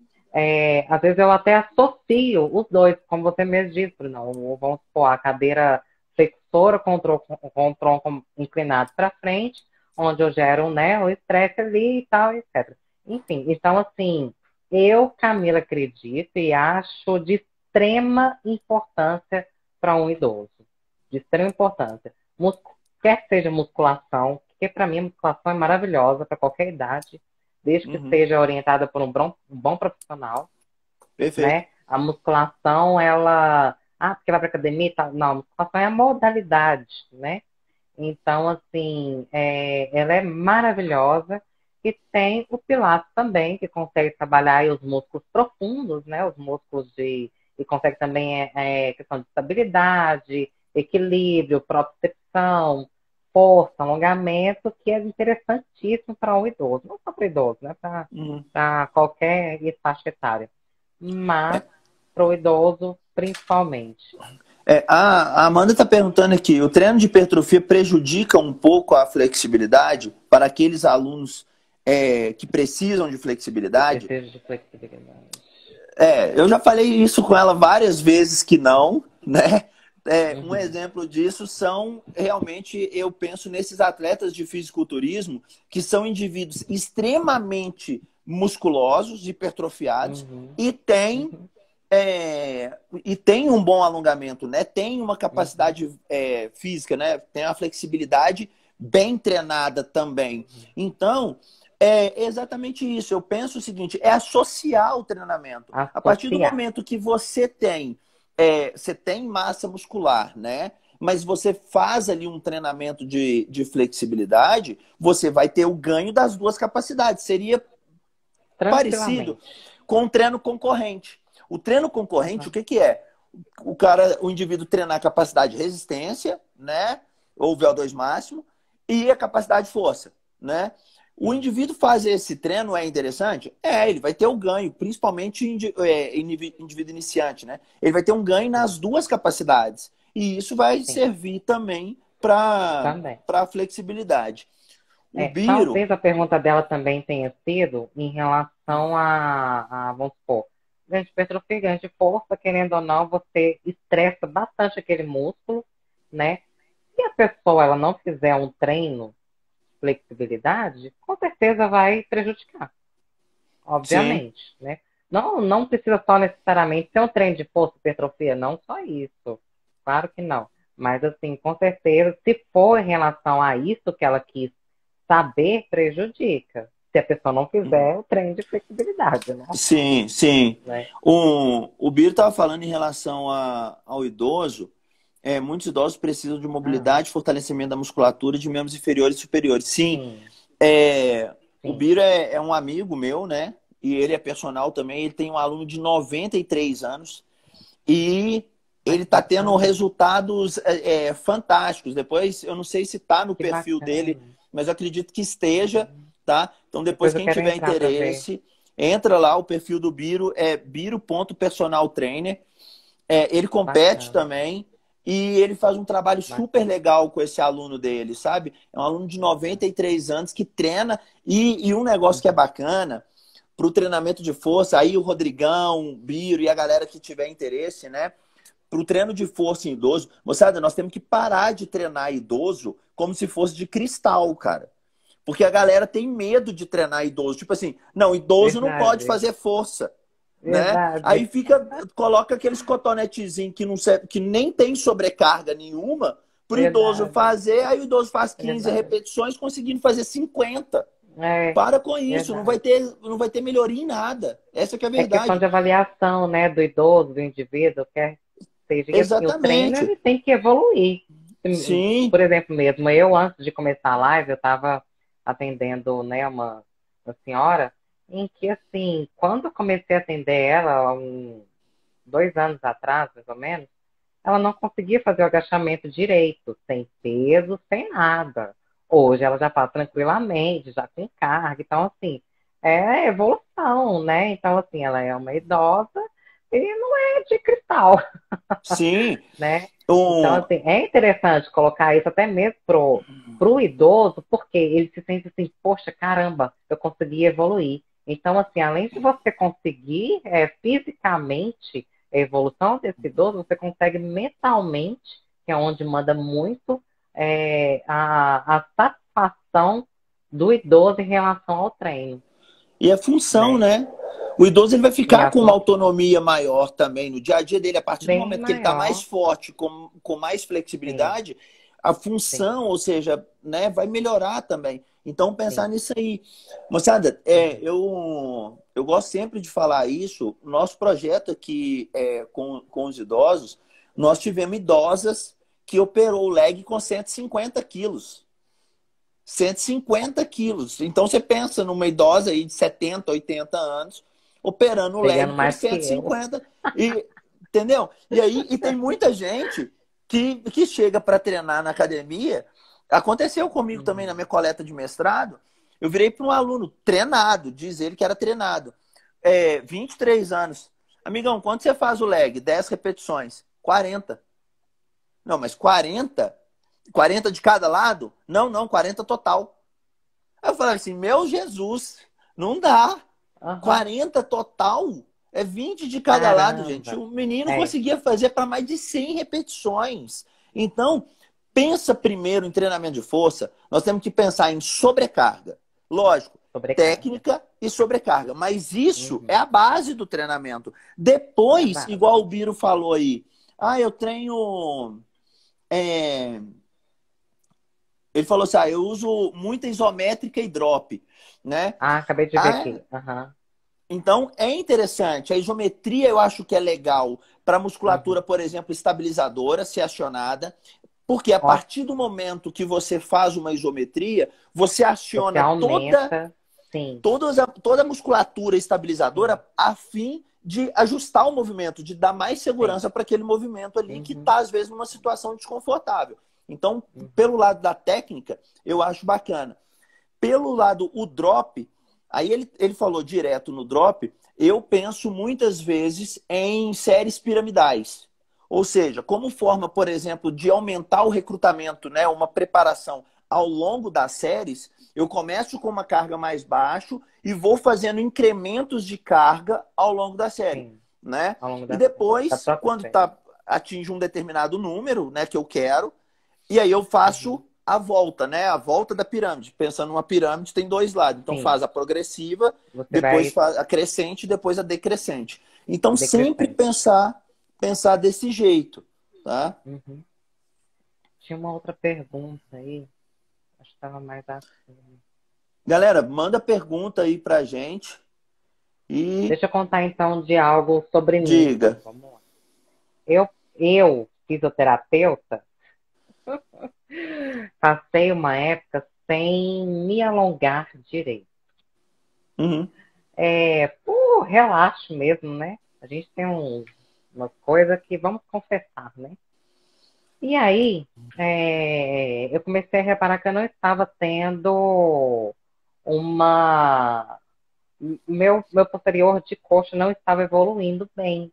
às vezes eu até associo os dois, como você mesmo disse, não, vamos supor, a cadeira flexora com o tronco inclinado para frente, onde eu gero, né, o estresse ali e tal, etc. Enfim, então assim, eu, Camila, acredito e acho de extrema importância para um idoso. De extrema importância. Quer que seja musculação, porque para mim a musculação é maravilhosa para qualquer idade, desde que Uhum, seja orientada por um bom profissional, perfeito. né? A musculação, ela. Ah, porque vai para academia e tal. Não, a musculação é a modalidade, né? Então, assim, ela é maravilhosa. E tem o Pilates também, que consegue trabalhar aí os músculos profundos, né? Os músculos de. E consegue também questão de estabilidade, equilíbrio, propriocepção, força, alongamento, que é interessantíssimo para o idoso. Não só para o idoso, né? Uhum. Para qualquer faixa etária. Mas É, para o idoso, principalmente. a Amanda está perguntando aqui: o treino de hipertrofia prejudica um pouco a flexibilidade para aqueles alunos que precisam de Que flexibilidade? precisa de flexibilidade. Eu já falei isso com ela várias vezes que não, né? Um Uhum. exemplo disso são realmente, eu penso nesses atletas de fisiculturismo que são indivíduos extremamente musculosos, hipertrofiados Uhum. e têm Uhum. um bom alongamento, né? Tem uma Uhum. capacidade física, né? Tem uma flexibilidade bem treinada também. Uhum. Então, é exatamente isso. Eu penso o seguinte: é associar o treinamento. A partir do Associar. momento que você tem massa muscular, né? Mas você faz ali um treinamento de flexibilidade, você vai ter o ganho das duas capacidades. Seria parecido Tranquilamente. com o treino concorrente. O treino concorrente, o Uhum. que que é? O indivíduo treinar a capacidade de resistência, né? Ou VO2 máximo, e a capacidade de força, né? O Sim. indivíduo fazer esse treino é interessante? Ele vai ter o ganho, principalmente indivíduo iniciante, né? Ele vai ter um ganho Sim. nas duas capacidades. E isso vai Sim. servir também para Também. a flexibilidade. O Biro, Talvez a pergunta dela também tenha sido em relação vamos supor, ganho de hipertrofia, ganho de força, querendo ou não, você estressa bastante aquele músculo, né? Se a pessoa ela não fizer um treino de flexibilidade, com certeza vai prejudicar, sim. obviamente, né? Não, não precisa só necessariamente ser um treino de força e hipertrofia, não só isso. Claro que não. Mas, assim, com certeza, se for em relação a isso que ela quis saber, prejudica. Se a pessoa não fizer o treino de flexibilidade, é normal, Sim, sim. né? O Biro estava falando em relação ao idoso. Muitos idosos precisam de Ah, mobilidade, fortalecimento da musculatura de membros inferiores e superiores. Sim, sim, o sim. Biro é um amigo meu, né? E ele é personal também. Ele tem um aluno de 93 anos. E Ai, ele que está tendo bacana. resultados fantásticos. Depois, eu não sei se está no Que perfil dele, bacana. mas eu acredito que esteja, Uhum. tá? Então, depois, Depois eu quem quero tiver entrar para ver. interesse, entra lá, o perfil do Biro é biro.personaltrainer. Ele compete Bacana, também e ele faz um trabalho super bacana. legal com esse aluno dele, sabe? É um aluno de 93 anos que treina e um negócio que é Uhum. bacana para o treinamento de força, aí o Rodrigão, o Biro e a galera que tiver interesse, né? Para o treino de força em idoso, moçada, nós temos que parar de treinar idoso como se fosse de cristal, cara. Porque a galera tem medo de treinar idoso. Tipo assim, não, idoso não pode Verdade, fazer força, né? Aí verdade. fica, coloca aqueles cotonetezinhos que, não, que nem tem sobrecarga nenhuma para o idoso Verdade, fazer, aí o idoso faz 15 verdade. repetições conseguindo fazer 50. É, Para com isso, verdade. não vai ter melhoria em nada. Essa que é a É questão verdade. de avaliação, né, do idoso, do indivíduo, quer seja. E assim, o treino Exatamente. ele tem que evoluir. Sim. Por exemplo, mesmo eu, antes de começar a live, eu estava atendendo, né, uma senhora em que, assim, quando eu comecei a atender ela, há 2 anos atrás, mais ou menos, ela não conseguia fazer o agachamento direito, sem peso, sem nada. Hoje ela já faz tranquilamente, já com carga. Então, assim, é evolução, né? Então, assim, ela é uma idosa e não é de cristal, Sim. né? Então, Um, assim, é interessante colocar isso até mesmo pro idoso, porque ele se sente assim, poxa, caramba, eu consegui evoluir. Então, assim, além de você conseguir fisicamente a evolução desse idoso, você consegue mentalmente, que é onde manda muito a satisfação do idoso em relação ao treino, e a função, né? né? O idoso ele vai E ficar a com uma função autonomia maior também no dia a dia dele, a partir do bem momento que ele está mais maior, forte, com mais sim, flexibilidade, a sim. função, ou seja, né, vai melhorar também. Então, pensar Sim. nisso aí. Moçada, Uhum. eu gosto sempre de falar isso. Nosso projeto aqui com os idosos, nós tivemos idosas que operou o leg com 150 quilos. 150 quilos. Então você pensa numa idosa aí de 70, 80 anos operando o leg Pegando com mais que eu. 150 e entendeu? E aí tem muita gente que chega para treinar na academia. Aconteceu comigo também na Uhum. minha coleta de mestrado. Eu virei para um aluno treinado, diz ele que era treinado. 23 anos. Amigão, quando você faz o leg? 10 repetições. 40. Não, mas 40? 40 de cada lado? Não, não, 40 total. Aí eu falei assim, meu Jesus, não dá. Aham. 40 total é 20 de cada lado, gente. Caramba. O menino É, conseguia fazer para mais de 100 repetições. Então, pensa primeiro em treinamento de força. Nós temos que pensar em sobrecarga. Lógico, sobrecarga. técnica e sobrecarga. Mas isso é Uhum. a base do treinamento. É a Depois, base. igual o Biro falou aí, eu treino. é, Ele falou assim: eu uso muita isométrica e drop, né? Ah, acabei de ver Ah, aqui. Aham. então é interessante. A isometria eu acho que é legal para Uhum. musculatura, por exemplo, estabilizadora, ser acionada, porque a Ó, partir do momento que você faz uma isometria, você você aciona aumenta. Sim, toda a musculatura sim, estabilizadora a fim de ajustar o movimento, de dar mais sim. segurança para aquele movimento ali que Uhum. está, às vezes, numa situação desconfortável. Então, Uhum. pelo lado da técnica, eu acho bacana. Pelo lado, o drop, aí ele falou direto no drop, eu penso muitas vezes em séries piramidais. Ou seja, como forma, por exemplo, de aumentar o recrutamento, né, uma preparação ao longo das séries, eu começo com uma carga mais baixa e vou fazendo incrementos de carga ao longo da série, Sim. né? Ao longo E da depois, própria quando série. atinge um determinado número, né, que eu quero, e aí eu faço Uhum. a volta, né? A volta da pirâmide. Pensando numa pirâmide, tem dois lados. Então Sim. faz a progressiva, Você depois vai faz a crescente, depois a decrescente. Então sempre decrescente. pensar desse jeito, tá? Uhum. Tinha uma outra pergunta aí. Acho que estava mais assim. Galera, manda pergunta aí pra gente e Deixa eu contar então de algo sobre mim, diga. então. Vamos lá. Eu, fisioterapeuta, passei uma época sem me alongar direito. Uhum. Por relaxo mesmo, né? A gente tem Umas coisas que vamos confessar, né? E aí, eu comecei a reparar que eu não estava tendo uma. Meu posterior de coxa não estava evoluindo bem.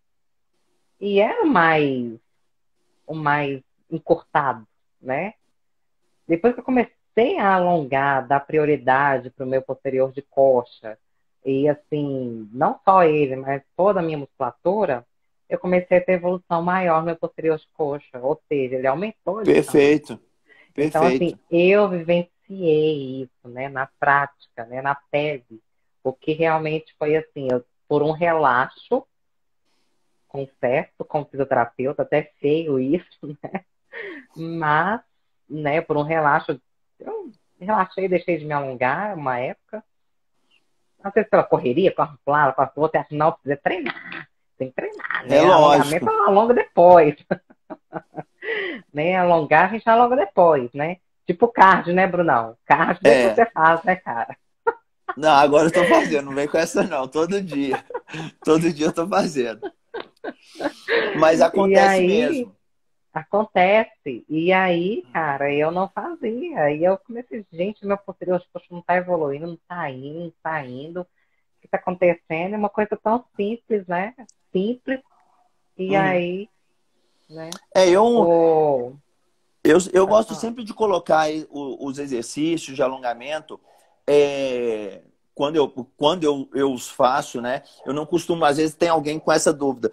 E era o mais encurtado, né? Depois que eu comecei a alongar, dar prioridade para o meu posterior de coxa, e assim, não só ele, mas toda a minha musculatura, eu comecei a ter evolução maior no meu posterior de coxa, ou seja, ele aumentou de tamanho. Perfeito, Então, assim, perfeito. eu vivenciei isso, né, na prática, né, na pele, o que realmente foi assim, por um relaxo, confesso, como fisioterapeuta, até feio isso, mas, né, por um relaxo, eu relaxei, deixei de me alongar uma época. Às vezes pela correria, corre para um lado, corre para o outro, e afinal precisa treinar. Tem que treinar, É né? Alongamento lógico. eu alongo depois. Né? Alongar a gente alonga depois, né? Tipo cardio, né, Brunão? Cardio depois É. você faz, né, cara? Não, agora eu tô fazendo, não vem com essa não, todo dia. Todo dia eu tô fazendo. Mas E acontece aí, mesmo. acontece. E aí, cara, eu não fazia. Aí eu comecei, gente, meu posterior de coxa não tá evoluindo, não tá indo, não tá indo. O que tá acontecendo? É uma coisa tão simples, né? Simples. E Uhum. aí, né? É, O... eu Pode gosto falar. sempre de colocar aí os exercícios de alongamento é, quando eu os faço, né? Eu não costumo, às vezes tem alguém com essa dúvida.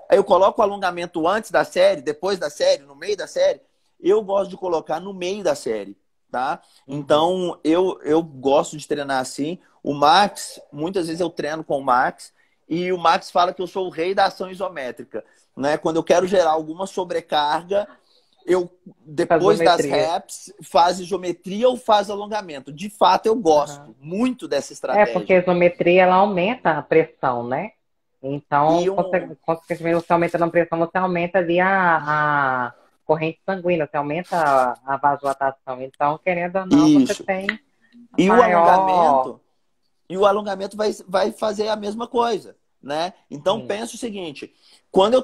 Aí eu coloco o alongamento antes da série, depois da série, no meio da série. Eu gosto de colocar no meio da série, tá? Uhum. Então eu gosto de treinar assim. O Max, muitas vezes eu treino com o Max e o Max fala que eu sou o rei da ação isométrica, né? Quando eu quero gerar alguma sobrecarga, eu depois das Fazometria. reps faz isometria ou faz alongamento. De fato, eu Aham. gosto muito dessa É, porque a estratégia. isometria ela aumenta a pressão, né? Então, E um, consequentemente, você aumentando a pressão, você aumenta ali a corrente sanguínea, você aumenta a vasodilatação. Então, querendo ou não, você isso. tem E o maior. alongamento E o alongamento vai fazer a mesma coisa, né? Então Sim, pensa o seguinte: quando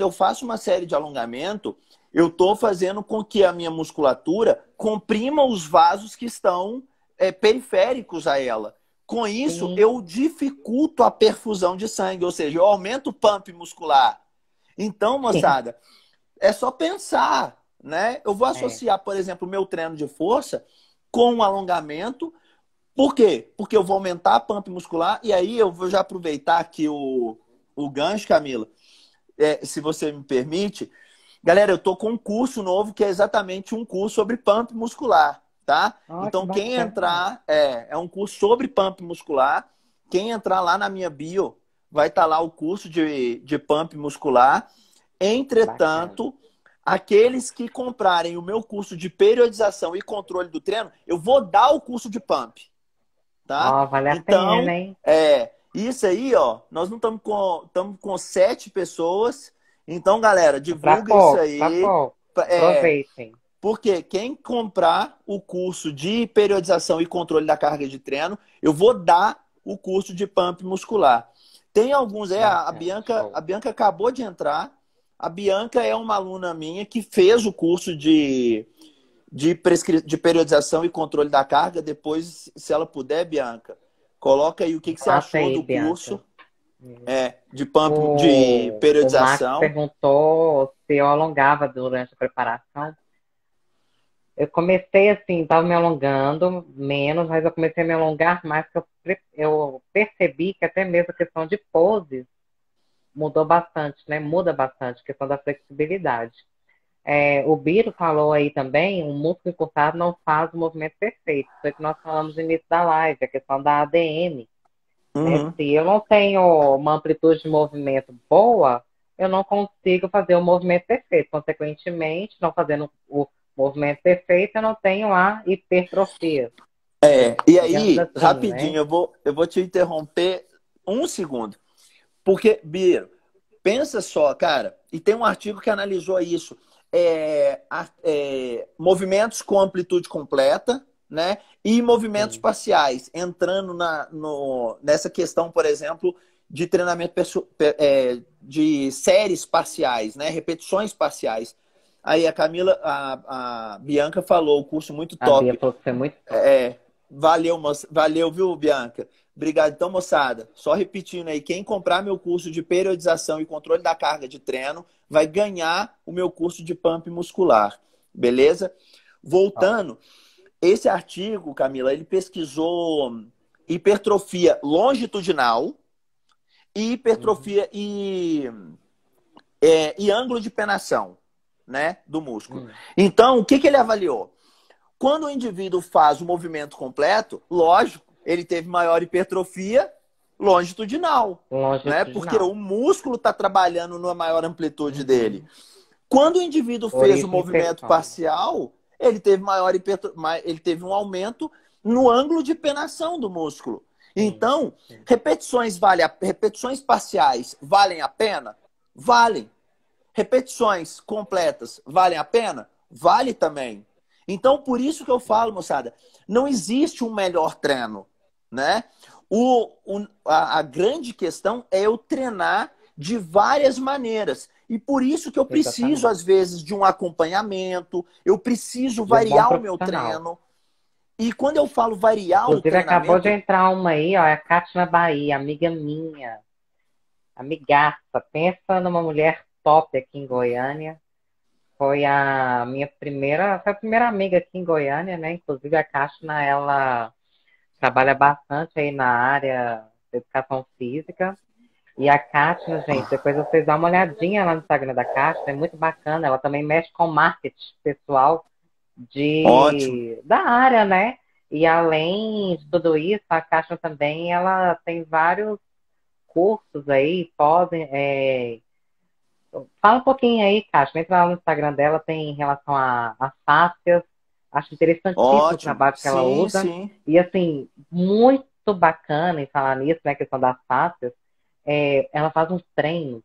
eu faço uma série de alongamento, eu estou fazendo com que a minha musculatura comprima os vasos que estão periféricos a ela. Com isso, sim, eu dificulto a perfusão de sangue, ou seja, eu aumento o pump muscular. Então, sim. moçada, é só pensar, né? Eu vou É, associar, por exemplo, o meu treino de força com um alongamento. Por quê? Porque eu vou aumentar a pump muscular e aí eu vou já aproveitar aqui o gancho, Camila, se você me permite. Galera, eu tô com um curso novo que é exatamente um curso sobre pump muscular, tá? ó, que Então, quem bacana. entrar, é um curso sobre pump muscular. Quem entrar lá na minha bio, vai estar lá o curso de pump muscular. Bacana. Entretanto, aqueles que comprarem o meu curso de periodização e controle do treino, eu vou dar o curso de pump, tá? Ó, vale a pena, Então, hein? isso aí, ó, nós não estamos com 7 pessoas. Então, galera, divulga isso Para aí. pouco. É, Aproveitem. porque quem comprar o curso de periodização e controle da carga de treino, eu vou dar o curso de pump muscular. Tem alguns, a Bacana, Bianca, a show. Bianca acabou de entrar. A Bianca é uma aluna minha que fez o curso de periodização e controle da carga. Depois, se ela puder, Bianca, coloca aí o que você Massa achou aí, do Bianca. curso de pump, de O Max periodização. perguntou se eu alongava durante a preparação. Eu comecei assim, estava me alongando menos, mas eu comecei a me alongar mais, que eu percebi que até mesmo a questão de poses mudou bastante, né? Muda bastante, a questão da flexibilidade. O Biro falou aí também, um músculo encurtado não faz o movimento perfeito. Foi o que nós falamos no início da live, a questão da ADN, né? Uhum. Se eu não tenho uma amplitude de movimento boa, eu não consigo fazer o movimento perfeito. Consequentemente, não fazendo o movimento perfeito, eu não tenho a hipertrofia, E digamos aí, assim, rapidinho, né? eu vou te interromper um segundo. Porque, Biro, pensa só, cara, e tem um artigo que analisou isso. Movimentos com amplitude completa, né? E movimentos Sim, parciais, entrando nessa questão, por exemplo, de treinamento de séries parciais, né? Repetições parciais. Aí a Camila, a Bianca falou, o curso muito A Bia top. falou que foi muito top. É, valeu, valeu, viu, Bianca? Obrigado. Então, moçada, só repetindo aí, quem comprar meu curso de periodização e controle da carga de treino vai ganhar o meu curso de pump muscular, beleza? Top. Voltando, esse artigo, Camila, ele pesquisou hipertrofia longitudinal e Uhum. hipertrofia e ângulo de penação, né, do músculo. Hum. Então, o que que ele avaliou? Quando o indivíduo faz o movimento completo, lógico, ele teve maior hipertrofia longitudinal, né? Porque Longitudinal. o músculo está trabalhando numa maior amplitude dele. Uhum. Quando o indivíduo fez o Origem e movimento flexão. parcial, ele teve ele teve um aumento no ângulo de penação do músculo. Sim, Então, sim. repetições parciais valem a pena? Valem. Repetições completas valem a pena? Vale também. Então, por isso que eu falo, moçada, não existe um melhor treino, né? A grande questão é eu treinar de várias maneiras. E por isso que eu preciso, Exatamente. às vezes, de um acompanhamento, eu preciso De um bom variar o meu profissional. treino. E quando eu falo variar o Inclusive, acabou de treinamento, entrar uma aí, ó, é a Kátia Bahia, amiga minha, amigaça. Pensa numa mulher top aqui em Goiânia. Foi a primeira amiga aqui em Goiânia, né? Inclusive, a Kátia, ela trabalha bastante aí na área de educação física. E a Kátia, gente, depois vocês dão uma olhadinha lá no Instagram da Kátia, é muito bacana. Ela também mexe com marketing pessoal ótimo. da área, né? E além de tudo isso, a Kátia também ela tem vários cursos aí, fala um pouquinho aí, Kátia. Entra lá no Instagram dela, tem em relação a fáscias. Acho interessantíssimo o Ótimo. trabalho que ela Sim, usa. sim. E, assim, muito bacana em falar nisso, né? Questão das fáscias. Ela faz uns treinos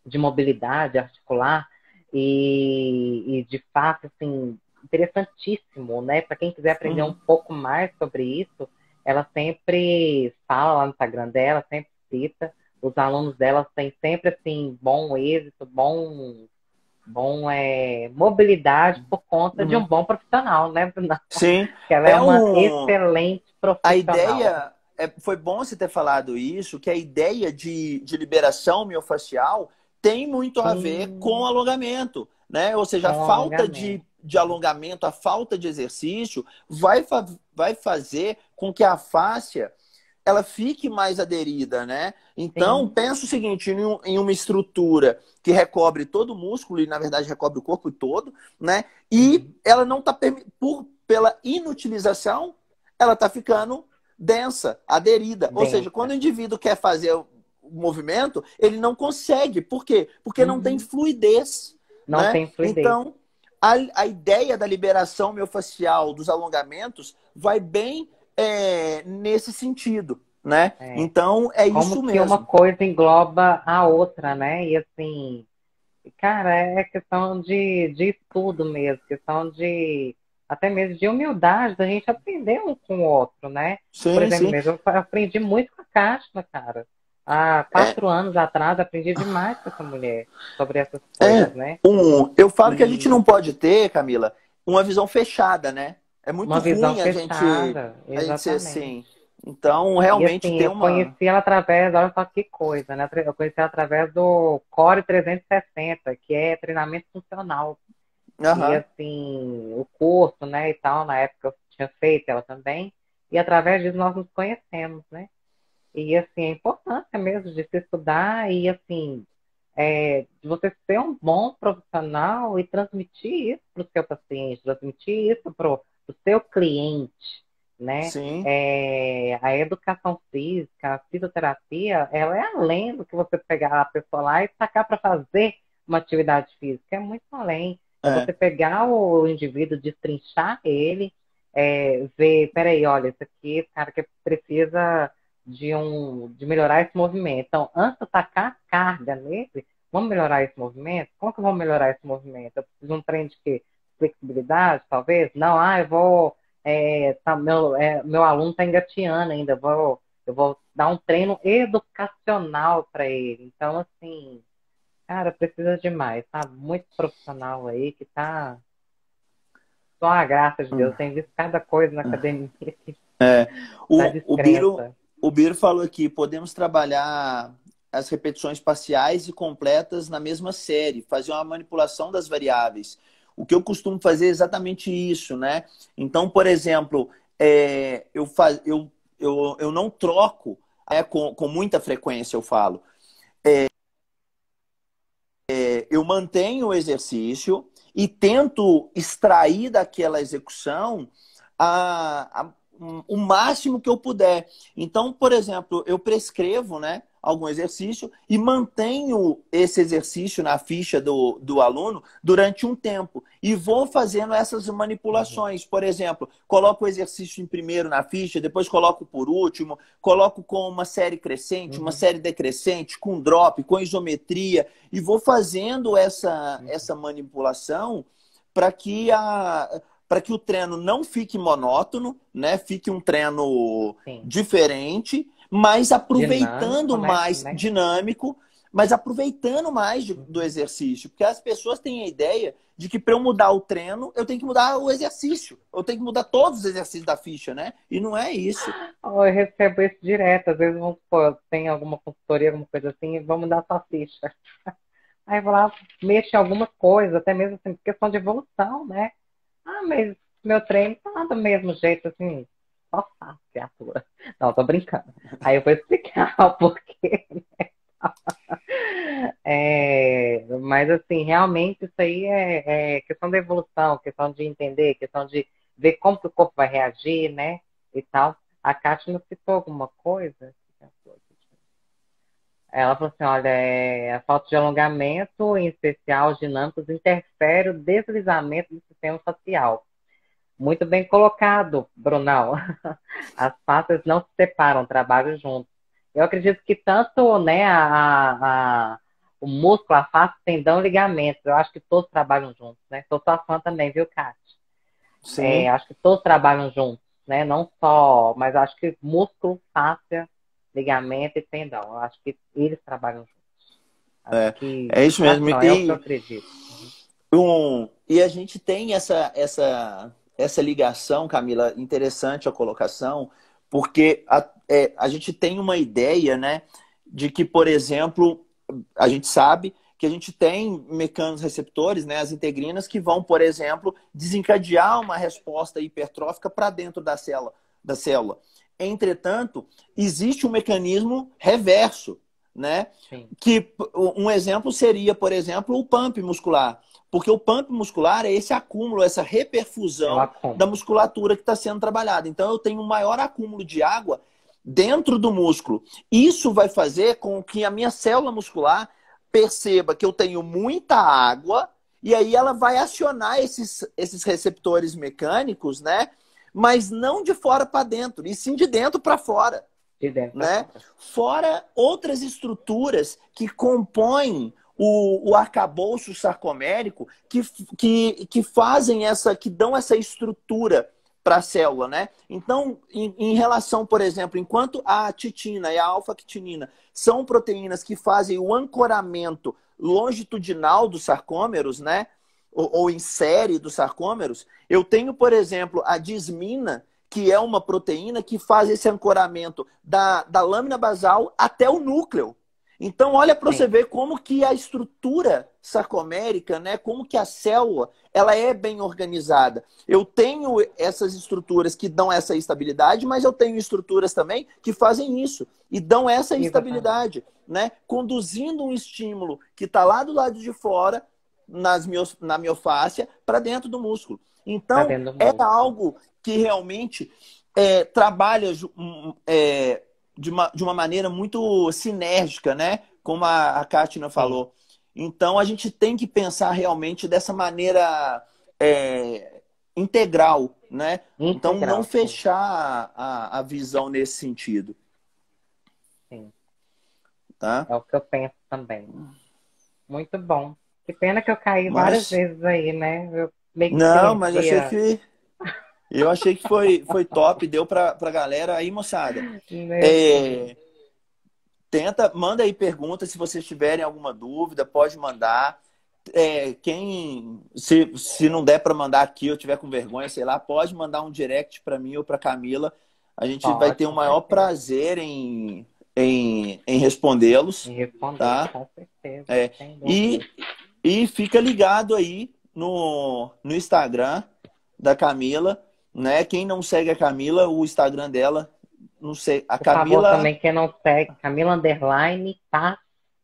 de mobilidade articular e de fato, assim, interessantíssimo, né? Para quem quiser aprender um Uhum. pouco mais sobre isso, ela sempre fala lá no Instagram dela, sempre cita. Os alunos dela têm sempre, assim, bom êxito, mobilidade por conta de um Uhum. bom profissional, né, Bruna? Sim. Que ela é É uma um. excelente A profissional. ideia, foi bom você ter falado isso, que a ideia de liberação miofascial tem muito a ver com Sim, alongamento, né? Ou seja, a com falta alongamento. de alongamento, a falta de exercício vai fazer com que a fáscia ela fique mais aderida, né? Então, Sim. pensa o seguinte, em uma estrutura que recobre todo o músculo e, na verdade, recobre o corpo todo, né? E Uhum. ela não está, pela inutilização, ela está ficando densa, aderida. Ou seja, quando Densa. o indivíduo quer fazer o movimento, ele não consegue. Por quê? Porque não tem Uhum. fluidez, Não né? tem fluidez. Então, a ideia da liberação miofascial dos alongamentos vai bem nesse sentido, né? É. Então, é Como isso que uma mesmo. coisa engloba a outra, né? E assim, cara, é questão de estudo mesmo, questão de até mesmo de humildade, da gente aprender um com o outro, né? Por Sim, exemplo, sim. mesmo, eu aprendi muito com a Kátia, cara. Há É, 4 anos atrás, aprendi demais com essa mulher sobre essas coisas, é. né? Eu falo que a gente não E pode ter, Camila, uma visão fechada, né? É muito uma visão ruim fechada, a gente ser exatamente. assim. Então, E realmente assim, ter eu uma. conheci ela através, olha só que coisa, né? Eu conheci ela através do Core 360, que é treinamento funcional. E Aham. assim, o curso, né, e tal, na época eu tinha feito ela também. E através disso nós nos conhecemos, né? E assim, a importância mesmo de se estudar e assim, de você ser um bom profissional e transmitir isso para o seu paciente, transmitir isso para o seu cliente, né? Sim. A educação física, a fisioterapia, ela é além do que você pegar a pessoa lá e sacar para fazer uma atividade física, é muito além. É É. você pegar o indivíduo, destrinchar ele, ver, peraí, olha, isso aqui, esse cara que precisa de melhorar esse movimento. Então, antes de eu tacar a carga nele, vamos melhorar esse movimento? Como que vamos melhorar esse movimento? Eu preciso de um treino de quê? Flexibilidade, talvez? Não, eu vou. Meu aluno está engateando ainda, Eu vou dar um treino educacional para ele. Então, assim, cara, precisa demais, tá? Muito profissional aí que tá só a graça de Deus. Tem visto cada coisa na academia que dá O Biro, descrença. o Biro falou aqui, podemos trabalhar as repetições parciais e completas na mesma série, fazer uma manipulação das variáveis. O que eu costumo fazer é exatamente isso, né? Então, por exemplo, eu não troco, com muita frequência, eu falo. Eu mantenho o exercício e tento extrair daquela execução o máximo que eu puder. Então, por exemplo, eu prescrevo, né, algum exercício e mantenho esse exercício na ficha do aluno durante um tempo. E vou fazendo essas Uhum, manipulações. Por exemplo, coloco o exercício em primeiro na ficha, depois coloco por último, coloco com uma série crescente, uma uhum, série decrescente, com drop, com isometria, e vou fazendo uhum. essa manipulação para que o treino não fique monótono, né? Fique um treino Sim. diferente, mas aproveitando Dinâmico, né? mais Também. dinâmico, mas aproveitando mais do Uhum. exercício, porque as pessoas têm a ideia de que para eu mudar o treino, eu tenho que mudar o exercício, eu tenho que mudar todos os exercícios da ficha, né? E não é isso. Oh, eu recebo isso direto. Às vezes, vamos supor, tem alguma consultoria, alguma coisa assim, e vamos dar sua ficha. Aí eu vou lá, mexo em alguma coisa, até mesmo assim, por questão de evolução, né? Ah, mas meu treino tá do mesmo jeito, assim, só faço, criatura. Não, tô brincando. Aí eu vou explicar o porquê. Mas, assim, realmente isso aí é questão da evolução, questão de entender, questão de ver como que o corpo vai reagir, né? E tal. A Kátia não citou alguma coisa? Ela falou assim, olha, a falta de alongamento, em especial os dinâmicos, interfere o deslizamento do sistema facial. Muito bem colocado, Brunão. As faces não se separam, trabalham juntos. Eu acredito que tanto, né, o músculo, a face, tendão, ligamento, eu acho que todos trabalham juntos, né? Sou sua fã também, viu, Kátia? Sim. Acho que todos trabalham juntos, né? Não só, mas acho que músculo, face, ligamento e tendão. Eu acho que eles trabalham juntos. Acho que, É isso acho mesmo. não, é o que eu acredito. E a gente tem essa ligação, Camila, interessante a colocação, porque a gente tem uma ideia, né, de que, por exemplo, a gente sabe que a gente tem mecanos receptores, né, as integrinas, que vão, por exemplo, desencadear uma resposta hipertrófica para dentro da célula. Entretanto, existe um mecanismo reverso, né? Sim, Que um exemplo seria, por exemplo, o pump muscular. Porque o pump muscular é esse acúmulo, essa é o reperfusão da acúmulo. musculatura que está sendo trabalhada. Então, eu tenho um maior acúmulo de água dentro do músculo. Isso vai fazer com que a minha célula muscular perceba que eu tenho muita água e aí ela vai acionar esses receptores mecânicos, né? Mas não de fora para dentro, e sim de dentro para fora, De dentro para né? fora. Fora outras estruturas que compõem o arcabouço sarcomérico que fazem que dão essa estrutura para a célula, né? Então, em relação, por exemplo, enquanto a titina e a alfa-quitinina são proteínas que fazem o ancoramento longitudinal dos sarcômeros, né? Ou em série dos sarcômeros, eu tenho, por exemplo, a dismina, que é uma proteína que faz esse ancoramento da lâmina basal até o núcleo. Então, olha para você Sim, ver como que a estrutura sarcomérica, né, como que a célula, ela é bem organizada. Eu tenho essas estruturas que dão essa estabilidade, mas eu tenho estruturas também que fazem isso e dão essa exatamente. estabilidade, né, conduzindo um estímulo que está lá do lado de fora, na miofáscia, para dentro do músculo. Para Então, dentro do é músculo. algo que realmente trabalha de uma maneira muito sinérgica, né? Como a Kátina Sim, falou. Então, a gente tem que pensar realmente dessa maneira integral, né? Então, não integral, sim, fechar a visão nesse sentido, sim. tá? É o que eu penso também. Muito bom. Que pena que eu caí várias Mas, vezes aí, né? Eu meio que não, mas perdi achei a... que Eu achei que foi top, deu pra galera. Aí, moçada, Meu Deus. é, manda aí perguntas se vocês tiverem alguma dúvida, pode mandar. Se não der para mandar aqui, ou tiver com vergonha, sei lá, pode mandar um direct para mim ou para Camila. A gente vai Pode, ter o com maior certeza. prazer em respondê-los, E responder, tá? com certeza, É, sem e, dúvida. e fica ligado aí no Instagram da Camila, né? Quem não segue a Camila, o Instagram dela, não sei, a Por favor, Camila. também quem não segue, Camila Underline Tá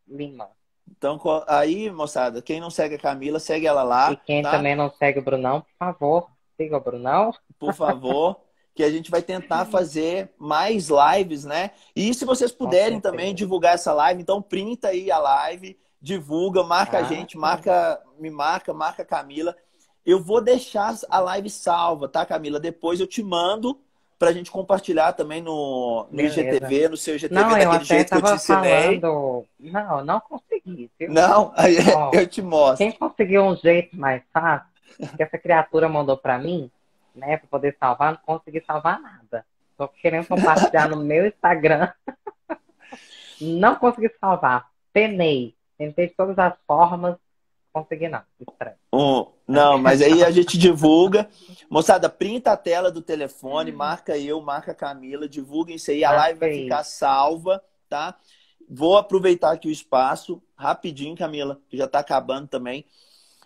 Lima. Então, aí, moçada, quem não segue a Camila, segue ela E lá, quem tá? também não segue o Brunão, por favor, siga o Brunão. Por favor, que a gente vai tentar fazer mais lives, né? E se vocês Com puderem também certeza. divulgar essa live, então printa aí a live, divulga, marca a Ah, gente, sim. marca a Camila. Eu vou deixar a live salva, tá, Camila? Depois eu te mando pra gente compartilhar também no Beleza. IGTV, no seu IGTV, Não, eu daquele até jeito que eu te estava ensinei. falando. Não, não consegui, viu? Não, aí Ó, eu te quem mostro. conseguiu um jeito mais fácil, que essa criatura mandou para mim, né, para poder salvar, não consegui salvar nada. Tô querendo compartilhar no meu Instagram, não consegui salvar. Penei. Tentei de todas as formas, consegui não. Estranho. Não, mas aí a gente divulga. Moçada, printa a tela do telefone, marca eu, marca a Camila, divulguem isso aí, a live Marca vai aí. ficar salva, tá? Vou aproveitar aqui o espaço, rapidinho, Camila, que já tá acabando também.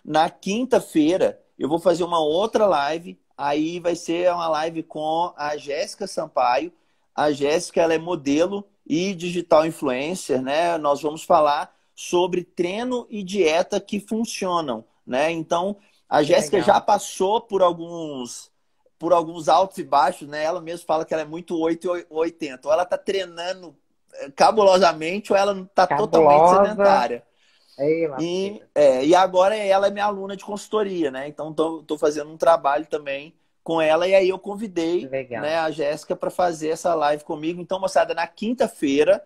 Na quinta-feira, eu vou fazer uma outra live, aí vai ser uma live com a Jéssica Sampaio. A Jéssica, ela é modelo e digital influencer, né? Nós vamos falar sobre treino e dieta que funcionam, né? Então, a Que Jéssica já legal. passou por alguns altos e baixos, né? Ela mesma fala que ela é muito 8 e 80. Ou ela tá treinando cabulosamente ou ela tá totalmente Cabulosa. sedentária. Ei, E, lasqueira. e agora ela é minha aluna de consultoria, né? Então tô fazendo um trabalho também com ela e aí eu Que convidei, né, legal. a Jéssica para fazer essa live comigo. Então, moçada, na quinta-feira,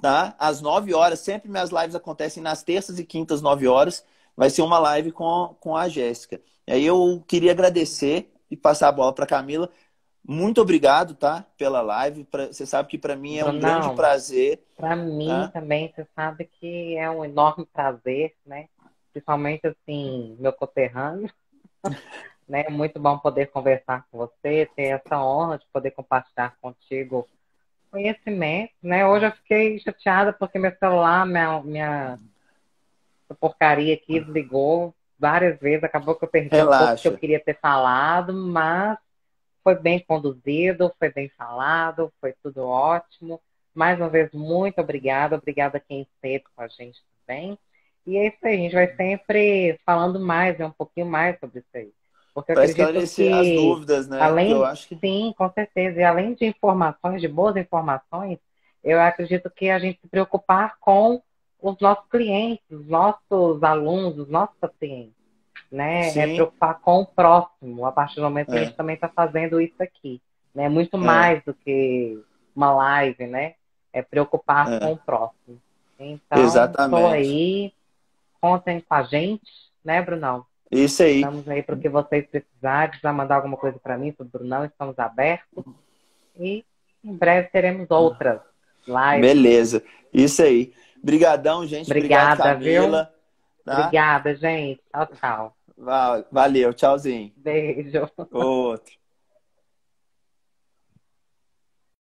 tá? Às 9 horas, sempre minhas lives acontecem nas terças e quintas, 9 horas, vai ser uma live com a Jéssica. E aí eu queria agradecer e passar a bola para Camila. Muito obrigado, tá? Pela live. Você sabe que para mim é um grande Brunão, prazer, para mim tá? também, você sabe que é um enorme prazer, né? Principalmente assim, meu conterrâneo, né? É muito bom poder conversar com você, ter essa honra de poder compartilhar contigo conhecimento, né? Hoje eu fiquei chateada porque meu celular, essa porcaria aqui desligou várias vezes, acabou que eu perdi um pouco que eu Relaxa. queria ter falado, mas foi bem conduzido, foi bem falado, foi tudo ótimo. Mais uma vez, muito obrigada. Obrigada a quem esteve com a gente também. E é isso aí, a gente vai sempre falando mais, né, um pouquinho mais sobre isso aí. Porque eu Para acredito esclarecer as que, dúvidas, né? Que eu além, acho que. sim, com certeza, e além de informações, de boas informações, eu acredito que a gente se preocupar com os nossos clientes, os nossos alunos, os nossos pacientes, né? É Sim, preocupar com o próximo, a partir do momento que a gente é, também está fazendo isso aqui, né? Muito é, mais do que uma live, né? É preocupar com é. o próximo. Então, estou Exatamente. aí, contem com a gente, né, Brunão? Isso aí. Estamos aí para o que vocês precisarem, precisar mandar alguma coisa para mim, para o Brunão, estamos abertos e em breve teremos outras lives. Beleza. Isso aí. Brigadão, gente. Obrigado, Obrigada, viu? Camila. Tá? Obrigada, gente. Tchau, tchau. Valeu. Tchauzinho. Beijo. Outro.